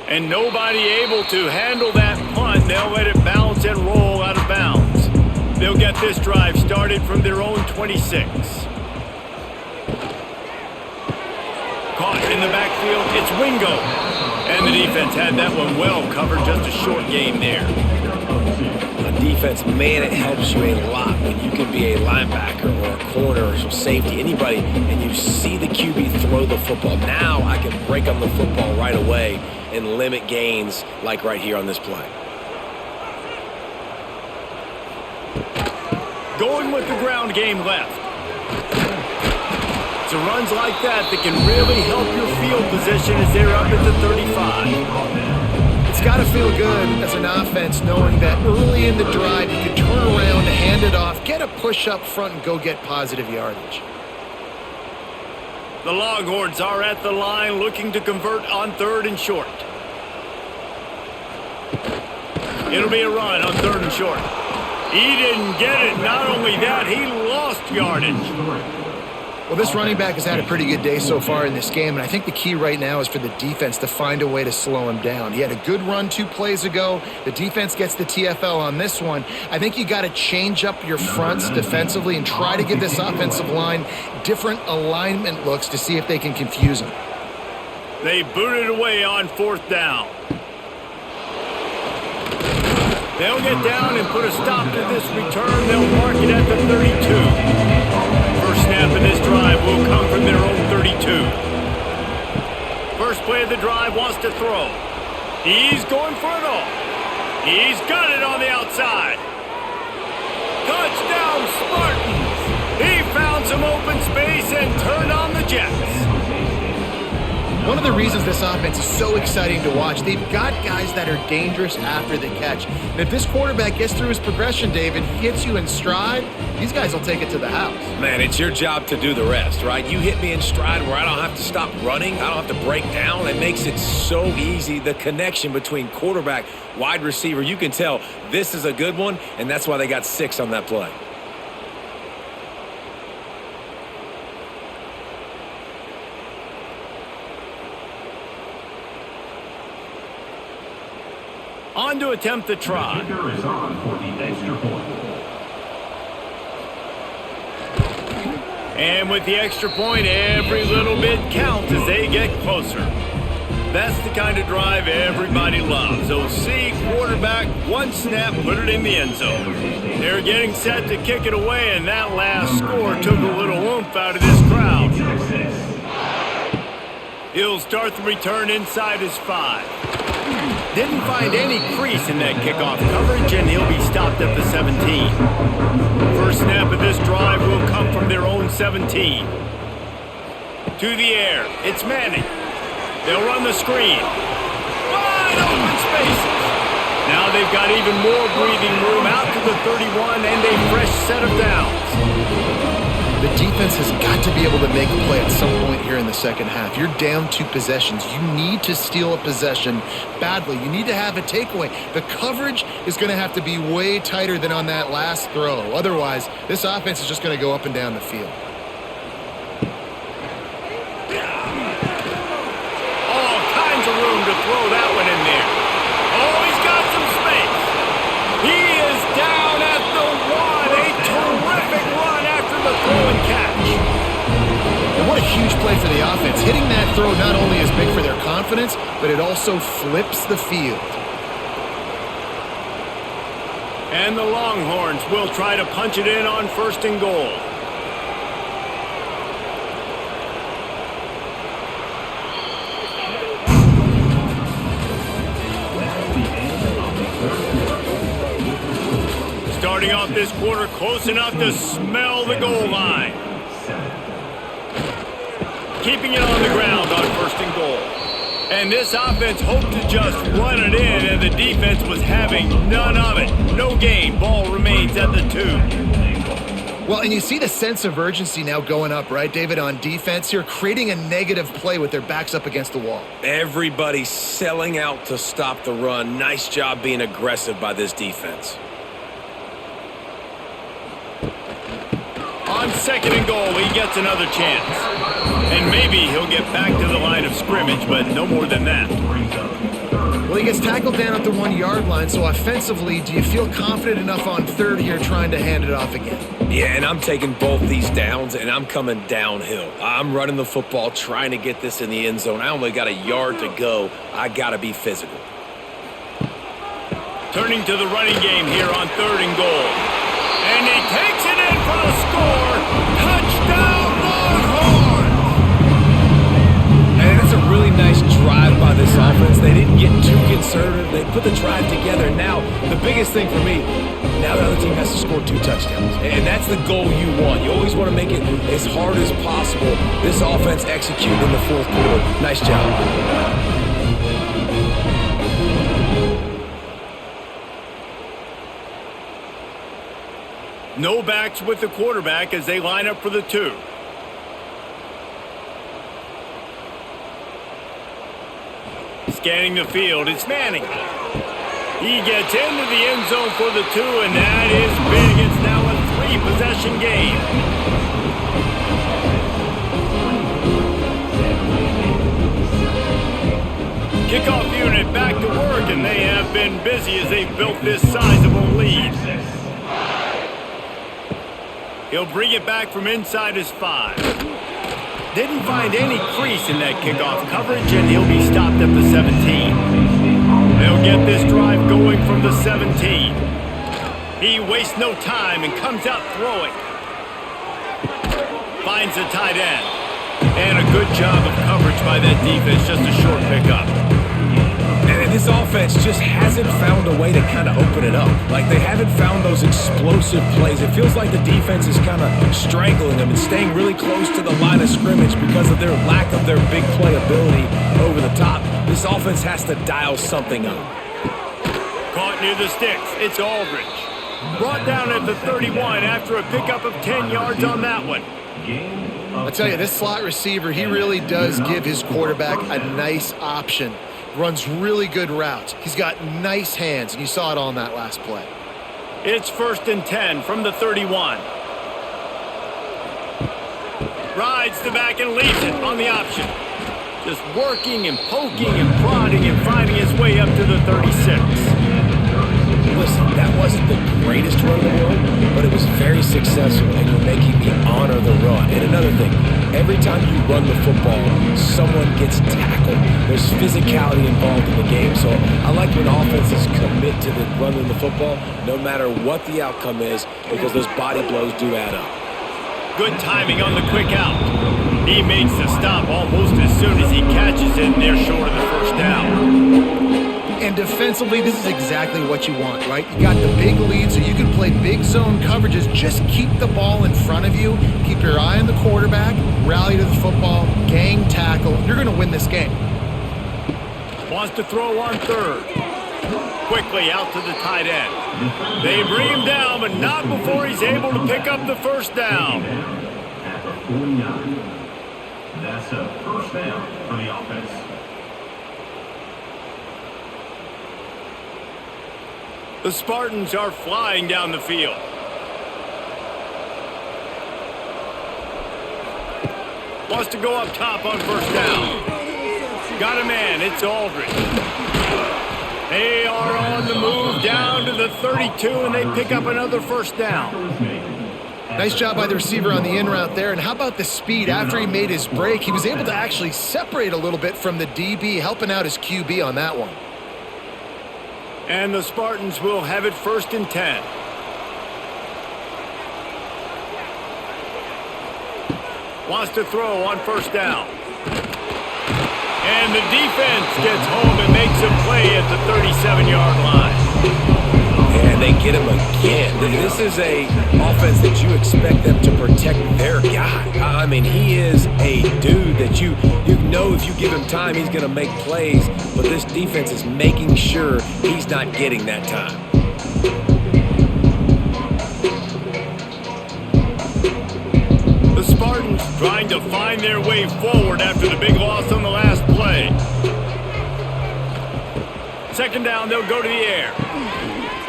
And nobody able to handle that punt. They'll let it bounce and roll out of bounds. They'll get this drive started from their own 26. Caught in the backfield, it's Wingo. And the defense had that one well covered, just a short game there. On defense, man, it helps you a lot when you can be a linebacker or a corner or some safety, anybody, and you see the QB throw the football. Now I can break on the football right away and limit gains like right here on this play. Going with the ground game left. It's runs like that can really help your field position as they're up at the 35. It's got to feel good as an offense knowing that early in the drive you can turn around, hand it off, get a push up front, and go get positive yardage. The Longhorns are at the line looking to convert on 3rd and short. It'll be a run on 3rd and short. He didn't get it. Not only that, he lost yardage. Well, this running back has had a pretty good day so far in this game, and I think the key right now is for the defense to find a way to slow him down. He had a good run 2 plays ago. The defense gets the TFL on this one. I think you got to change up your fronts defensively and try to give this offensive line different alignment looks to see if they can confuse him. They booted away on 4th down. They'll get down and put a stop to this return. They'll mark it at the 32. First snap of this drive will come from their own 32. First play of the drive, wants to throw. He's going for it all. He's got it on the outside. Touchdown, Spartans! He found some open space and turned on the Jets. One of the reasons this offense is so exciting to watch, they've got guys that are dangerous after the catch. And if this quarterback gets through his progression, David, hits you in stride, these guys will take it to the house. Man, it's your job to do the rest, right? You hit me in stride where I don't have to stop running. I don't have to break down. It makes it so easy. The connection between quarterback, wide receiver, you can tell this is a good one, and that's why they got 6 on that play. On to attempt the try. The kicker is on for the extra point. And with the extra point, every little bit counts as they get closer. That's the kind of drive everybody loves. OC, quarterback, one snap, put it in the end zone. They're getting set to kick it away, and that last score took a little oomph out of this crowd. He'll start the return inside his 5. Didn't find any crease in that kickoff coverage, and he'll be stopped at the 17. First snap of this drive will come from their own 17. To the air, it's Manning. They'll run the screen. Wide open spaces. Now they've got even more breathing room out to the 31 and a fresh set of downs. The defense has got to be able to make a play at some point here in the second half. You're down 2 possessions. You need to steal a possession badly. You need to have a takeaway. The coverage is going to have to be way tighter than on that last throw. Otherwise, this offense is just going to go up and down the field. All kinds of room to throw that one in there. Oh, he's got some space. He is down at the 1. A terrific run after the throw and catch. And what a huge play for the offense. Hitting that throw not only is big for their confidence, but it also flips the field. And the Longhorns will try to punch it in on 1st and goal. Starting off this quarter close enough to smell the goal line. Keeping it on the ground on 1st and goal. And this offense hoped to just run it in, and the defense was having none of it. No gain. Ball remains at the 2. Well, and you see the sense of urgency now going up, right, David, on defense here, creating a negative play with their backs up against the wall. Everybody's selling out to stop the run. Nice job being aggressive by this defense. On 2nd and goal, he gets another chance. And maybe he'll get back to the line of scrimmage, but no more than that. Well, he gets tackled down at the 1-yard line, so offensively, do you feel confident enough on 3rd here trying to hand it off again? Yeah, and I'm taking both these downs, and I'm coming downhill. I'm running the football, trying to get this in the end zone. I only got a yard to go. I got to be physical. Turning to the running game here on 3rd and goal. And he takes it in for the score. Touchdown, Longhorns! And it's a really nice drive by this offense. They didn't get too conservative. They put the drive together. Now, the biggest thing for me, now the other team has to score 2 touchdowns. And that's the goal you want. You always want to make it as hard as possible. This offense executed in the 4th quarter. Nice job. No backs with the quarterback as they line up for the 2. Scanning the field, it's Manning. He gets into the end zone for the 2, and that is big. It's now a 3-possession game. Kickoff unit back to work, and they have been busy as they've built this sizable lead. He'll bring it back from inside his 5. Didn't find any crease in that kickoff coverage, and he'll be stopped at the 17. They'll get this drive going from the 17. He wastes no time and comes out throwing. Finds the tight end. And a good job of coverage by that defense, just a short pickup. And this offense just hasn't found a way to kind of open it up. Like, they haven't found those explosive plays. It feels like the defense is kind of strangling them and staying really close to the line of scrimmage because of their lack of their big play ability over the top. This offense has to dial something up. Caught near the sticks. It's Aldridge. Brought down at the 31 after a pickup of 10 yards on that one. I tell you, this slot receiver, he really does give his quarterback a nice option. Runs really good routes. He's got nice hands, and you saw it all in that last play. It's 1st and 10 from the 31. Rides the back and leaves it on the option. Just working and poking and prodding and finding his way up to the 36. Listen, that wasn't the greatest run in the world, but it was very successful, and you're making me honor the run. And another thing, every time you run the football, someone gets tackled. There's physicality involved in the game, so I like when offenses commit to the running the football, no matter what the outcome is, because those body blows do add up. Good timing on the quick out. He makes the stop almost as soon as he catches it, and they're short of the first down. And defensively, this is exactly what you want, right? You got the big lead, so you can play big zone coverages. Just keep the ball in front of you. Keep your eye on the quarterback. Rally to the football. Gang tackle. You're going to win this game. Wants to throw on third. Quickly out to the tight end. They bring him down, but not before he's able to pick up the first down. At the 49. That's a first down for the offense. The Spartans are flying down the field. Wants to go up top on first down. Got a man, it's Aldridge. They are on the move down to the 32, and they pick up another first down. Nice job by the receiver on the in route there. And how about the speed? After he made his break, he was able to actually separate a little bit from the DB, helping out his QB on that one. And the Spartans will have it 1st and 10. Wants to throw on first down. And the defense gets home and makes a play at the 37-yard line. And they get him again. This is a offense that you expect them to protect their guy. I mean, he is a dude that you know if you give him time, he's going to make plays. But this defense is making sure he's not getting that time. The Spartans trying to find their way forward after the big loss on the last play. 2nd down, they'll go to the air.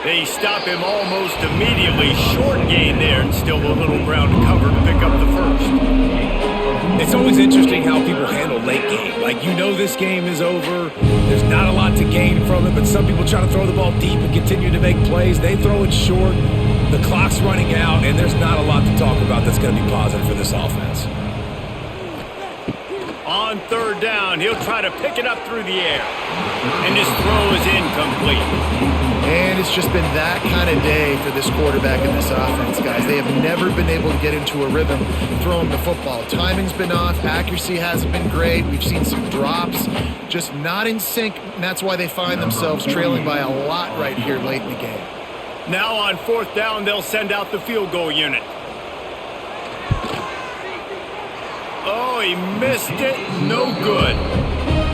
They stop him almost immediately. Short gain there, and still a little ground to cover to pick up the first. It's always interesting how people handle late game. Like, you know this game is over. There's not a lot to gain from it, but some people try to throw the ball deep and continue to make plays. They throw it short. The clock's running out, and there's not a lot to talk about that's going to be positive for this offense. On 3rd down, he'll try to pick it up through the air. And his throw is incomplete. And it's just been that kind of day for this quarterback and this offense, guys. They have never been able to get into a rhythm throwing the football. Timing's been off. Accuracy hasn't been great. We've seen some drops. Just not in sync, and that's why they find themselves trailing by a lot right here late in the game. Now on 4th down, they'll send out the field goal unit. Oh, he missed it. No good.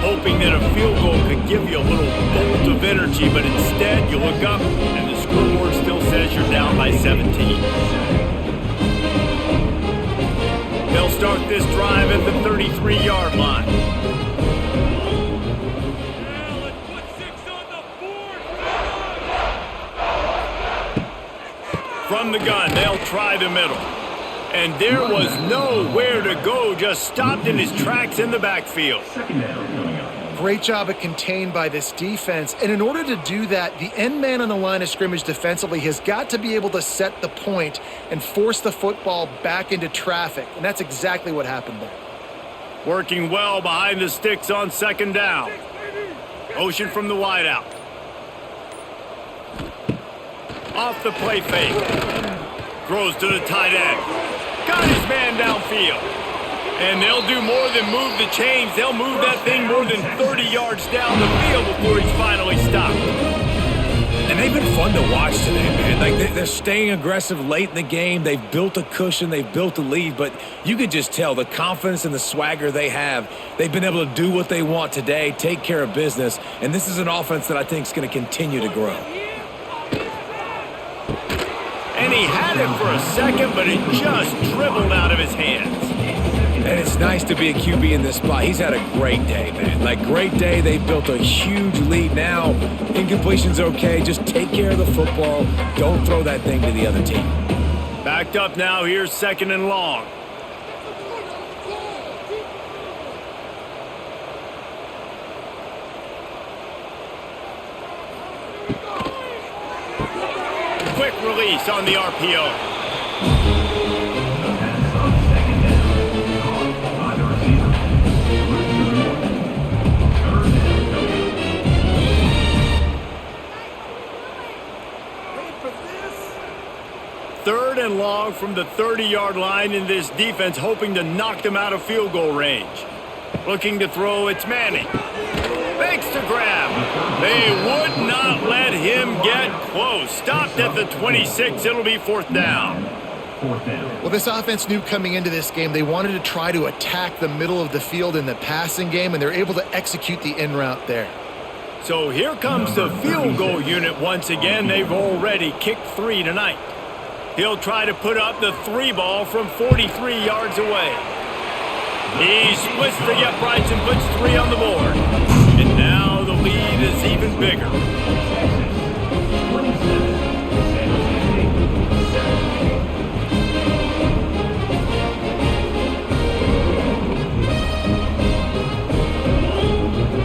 Hoping that a field goal could give you a little bolt of energy, but instead you look up and the scoreboard still says you're down by 17. They'll start this drive at the 33-yard line. From the gun, they'll try the middle. And there was nowhere to go, just stopped in his tracks in the backfield. 2nd down coming up. Great job at contained by this defense. And in order to do that, the end man on the line of scrimmage defensively has got to be able to set the point and force the football back into traffic. And that's exactly what happened there. Working well behind the sticks on 2nd down. Motion from the wideout. Off the play fake. Throws to the tight end. Got his man downfield. And they'll do more than move the chains. They'll move that thing more than 30 yards down the field before he's finally stopped. And they've been fun to watch today, man. Like, they're staying aggressive late in the game. They've built a cushion. They've built a lead. But you could just tell the confidence and the swagger they have. They've been able to do what they want today, take care of business. And this is an offense that I think is going to continue to grow. And he had it for a second, but it just dribbled out of his hands. And it's nice to be a QB in this spot. He's had a great day, man. Like, great day. They've built a huge lead now. Incompletion's okay. Just take care of the football. Don't throw that thing to the other team. Backed up now. Here's 2nd and long. Quick release on the RPO. Pass on 2nd along from the 30-yard line in this defense, hoping to knock them out of field goal range. Looking to throw, it's Manning. Makes the grab. They would not let him get close. Stopped at the 26. It'll be fourth down. Well, this offense knew coming into this game they wanted to try to attack the middle of the field in the passing game, and they're able to execute the in route there. So here comes the field goal unit once again. They've already kicked 3 tonight. He'll try to put up the 3 ball from 43 yards away. He splits the uprights and puts 3 on the board. And now the lead is even bigger.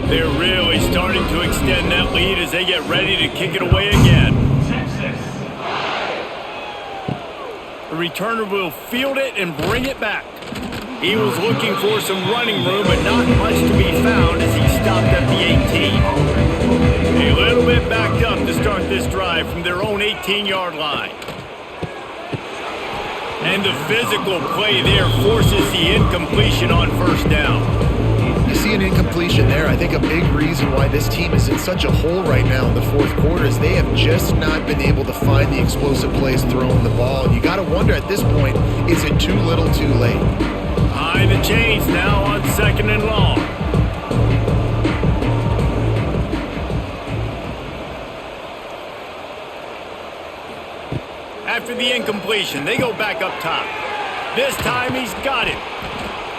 They're really starting to extend that lead as they get ready to kick it away again. The returner will field it and bring it back. He was looking for some running room, but not much to be found as he stopped at the 18. A little bit backed up to start this drive from their own 18-yard line. And the physical play there forces the incompletion on first down. You see an incompletion there. I think a big reason why this team is in such a hole right now in the fourth quarter is they have just not been able to find the explosive plays throwing the ball. And you got to wonder at this point, is it too little too late? High the chains now on 2nd and long. After the incompletion, they go back up top. This time he's got it.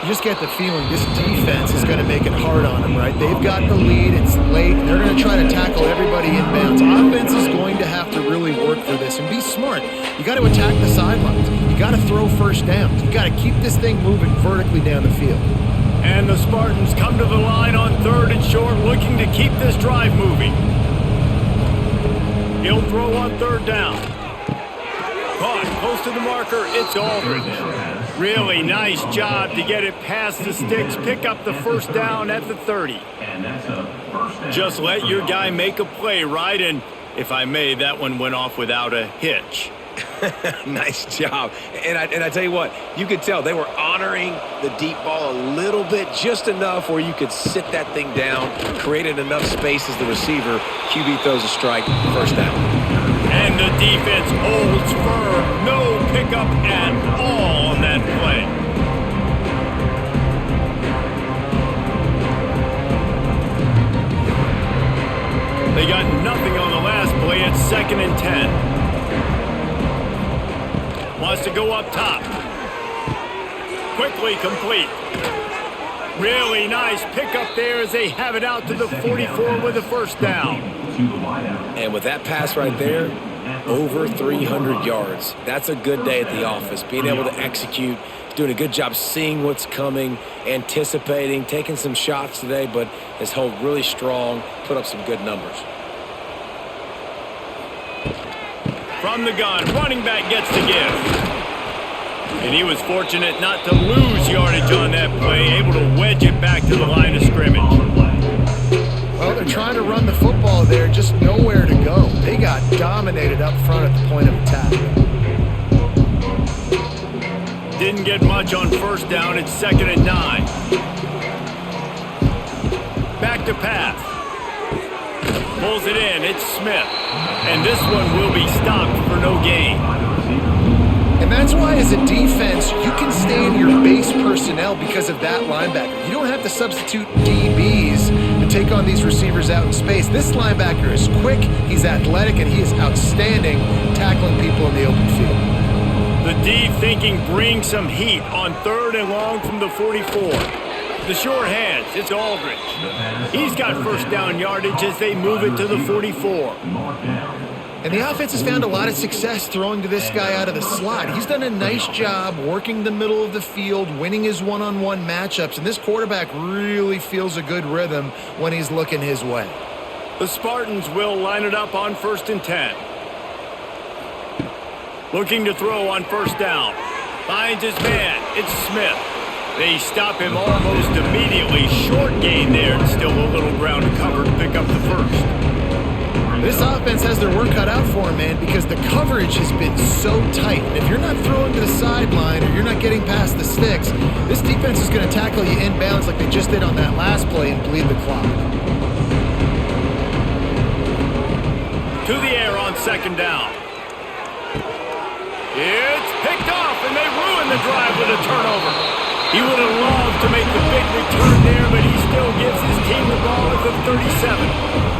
You just get the feeling this defense is going to make it hard on them, right? They've got the lead. It's late. They're going to try to tackle everybody inbounds. Offense is going to have to really work for this and be smart. You got to attack the sidelines. You got to throw first downs. You got to keep this thing moving vertically down the field. And the Spartans come to the line on 3rd and short, looking to keep this drive moving. He'll throw on 3rd down. Caught close to the marker, it's Aldridge. Really nice job to get it past the sticks, pick up the first down at the 30. Just let your guy make a play, right? And if I may, that one went off without a hitch. Nice job. And I tell you what, you could tell they were honoring the deep ball a little bit, just enough where you could sit that thing down, created enough space as the receiver. QB throws a strike, first down. And the defense holds firm. No pickup at all on that play. They got nothing on the last play. It's 2nd and 10. Wants to go up top. Quickly complete. Really nice pickup there as they have it out to the 44 with a first down. And with that pass right there, over 300 yards. That's a good day at the office. Being able to execute, doing a good job seeing what's coming, anticipating, taking some shots today, but has held really strong, put up some good numbers. From the gun, running back gets to give. And he was fortunate not to lose yardage on that play, able to wedge it back to the line of scrimmage. Well, they're trying to run the football there, just nowhere to go. They got dominated up front at the point of attack. Didn't get much on first down. It's 2nd and 9. Back to pass. Pulls it in. It's Smith. And this one will be stopped for no gain. And that's why, as a defense, you can stay in your base personnel because of that linebacker. You don't have to substitute DBs to take on these receivers out in space. This linebacker is quick, he's athletic, and he is outstanding tackling people in the open field. The D thinking bring some heat on 3rd and long from the 44. The short hands, it's Aldridge. He's got first down yardage as they move it to the 44. And the offense has found a lot of success throwing to this guy out of the slot. He's done a nice job working the middle of the field, winning his one-on-one matchups, and this quarterback really feels a good rhythm when he's looking his way. The Spartans will line it up on 1st and 10. Looking to throw on first down. Finds his man. It's Smith. They stop him almost immediately. Short gain there, and still a little ground to cover to pick up the first. This offense has their work cut out for them, man, because the coverage has been so tight. And if you're not throwing to the sideline or you're not getting past the sticks, this defense is going to tackle you inbounds like they just did on that last play and bleed the clock. To the air on second down. It's picked off, and they ruin the drive with a turnover. He would have loved to make the big return there, but he still gives his team the ball at the 37.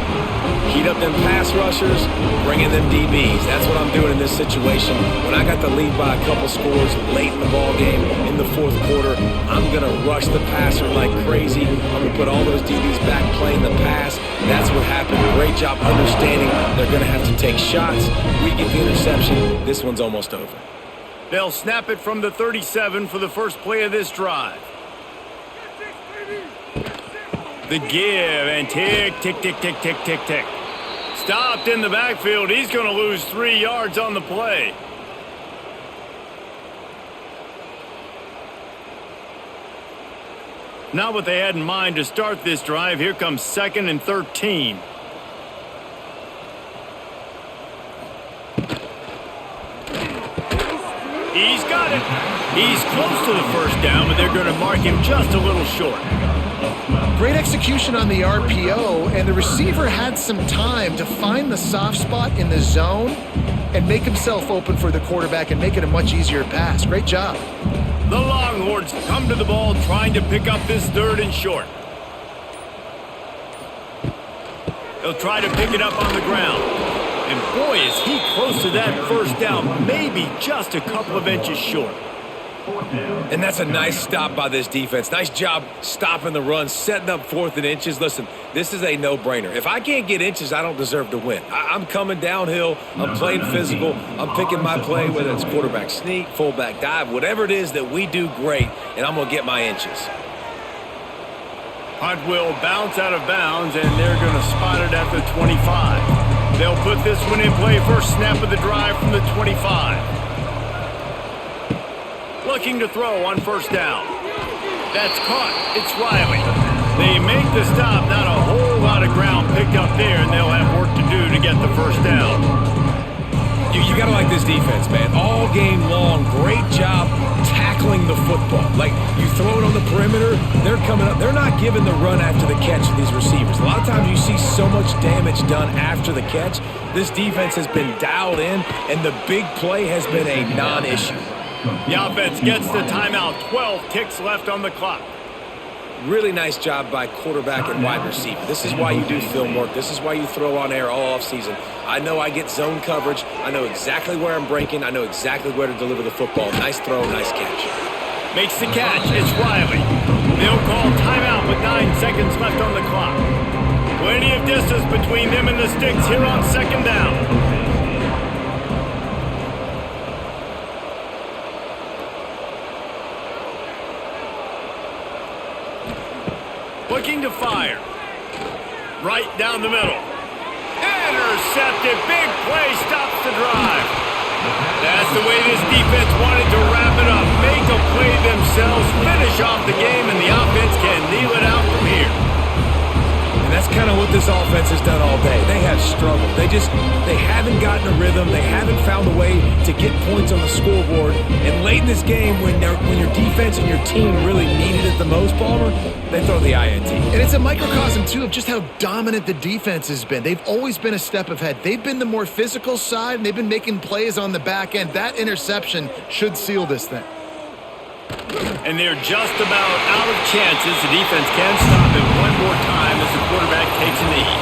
Heat up them pass rushers, bring in them DBs. That's what I'm doing in this situation. When I got the lead by a couple scores late in the ball game, in the fourth quarter, I'm going to rush the passer like crazy. I'm going to put all those DBs back playing the pass. That's what happened. Great job understanding they're going to have to take shots. We get the interception. This one's almost over. They'll snap it from the 37 for the first play of this drive. The give, and tick, tick, tick, tick, tick, tick, tick. Stopped in the backfield. He's going to lose 3 yards on the play. Not what they had in mind to start this drive. Here comes 2nd and 13. He's got it. He's close to the first down, but they're going to mark him just a little short. Great execution on the RPO, and the receiver had some time to find the soft spot in the zone and make himself open for the quarterback and make it a much easier pass. Great job. The Longhorns come to the ball trying to pick up this 3rd and short. They'll try to pick it up on the ground. And boy, is he close to that first down, maybe just a couple of inches short. And that's a nice stop by this defense. Nice job stopping the run, setting up 4th and inches. Listen, this is a no-brainer. If I can't get inches, I don't deserve to win. I'm coming downhill. I'm playing physical. I'm picking my play, whether it's quarterback sneak, fullback dive, whatever it is that we do great, and I'm going to get my inches. Punt will bounce out of bounds, and they're going to spot it at the 25. They'll put this one in play. First snap of the drive from the 25. Looking to throw on first down. That's caught. It's Riley. They make the stop. Not a whole lot of ground picked up there, and they'll have work to do to get the first down. You got to like this defense, man. All game long, great job tackling the football. Like, you throw it on the perimeter, they're coming up. They're not giving the run after the catch to these receivers. A lot of times you see so much damage done after the catch. This defense has been dialed in, and the big play has been a non-issue. The offense gets the timeout. 12 ticks left on the clock. Really nice job by quarterback and wide receiver. This is why you do film work. This is why you throw on air all offseason. I know I get zone coverage. I know exactly where I'm breaking. I know exactly where to deliver the football. Nice throw, nice catch. Makes the catch. It's Riley. They'll call timeout with 9 seconds left on the clock. Plenty of distance between them and the sticks here on second down. Looking to fire. Right down the middle. Intercepted. Big play stops the drive. That's the way this defense wanted to wrap it up. Make a play themselves, finish off the game, and the offense can kneel it out from here. And that's kind of what this offense has done all day. They have struggled. They haven't gotten a rhythm. They haven't found a way to get points on the scoreboard. And late in this game, when your defense and your team really needed it the most, Palmer, they throw the INT. And it's a microcosm, too, of just how dominant the defense has been. They've always been a step ahead. They've been the more physical side, and they've been making plays on the back end. That interception should seal this thing. And they're just about out of chances. The defense can stop it one more time as the quarterback takes a knee.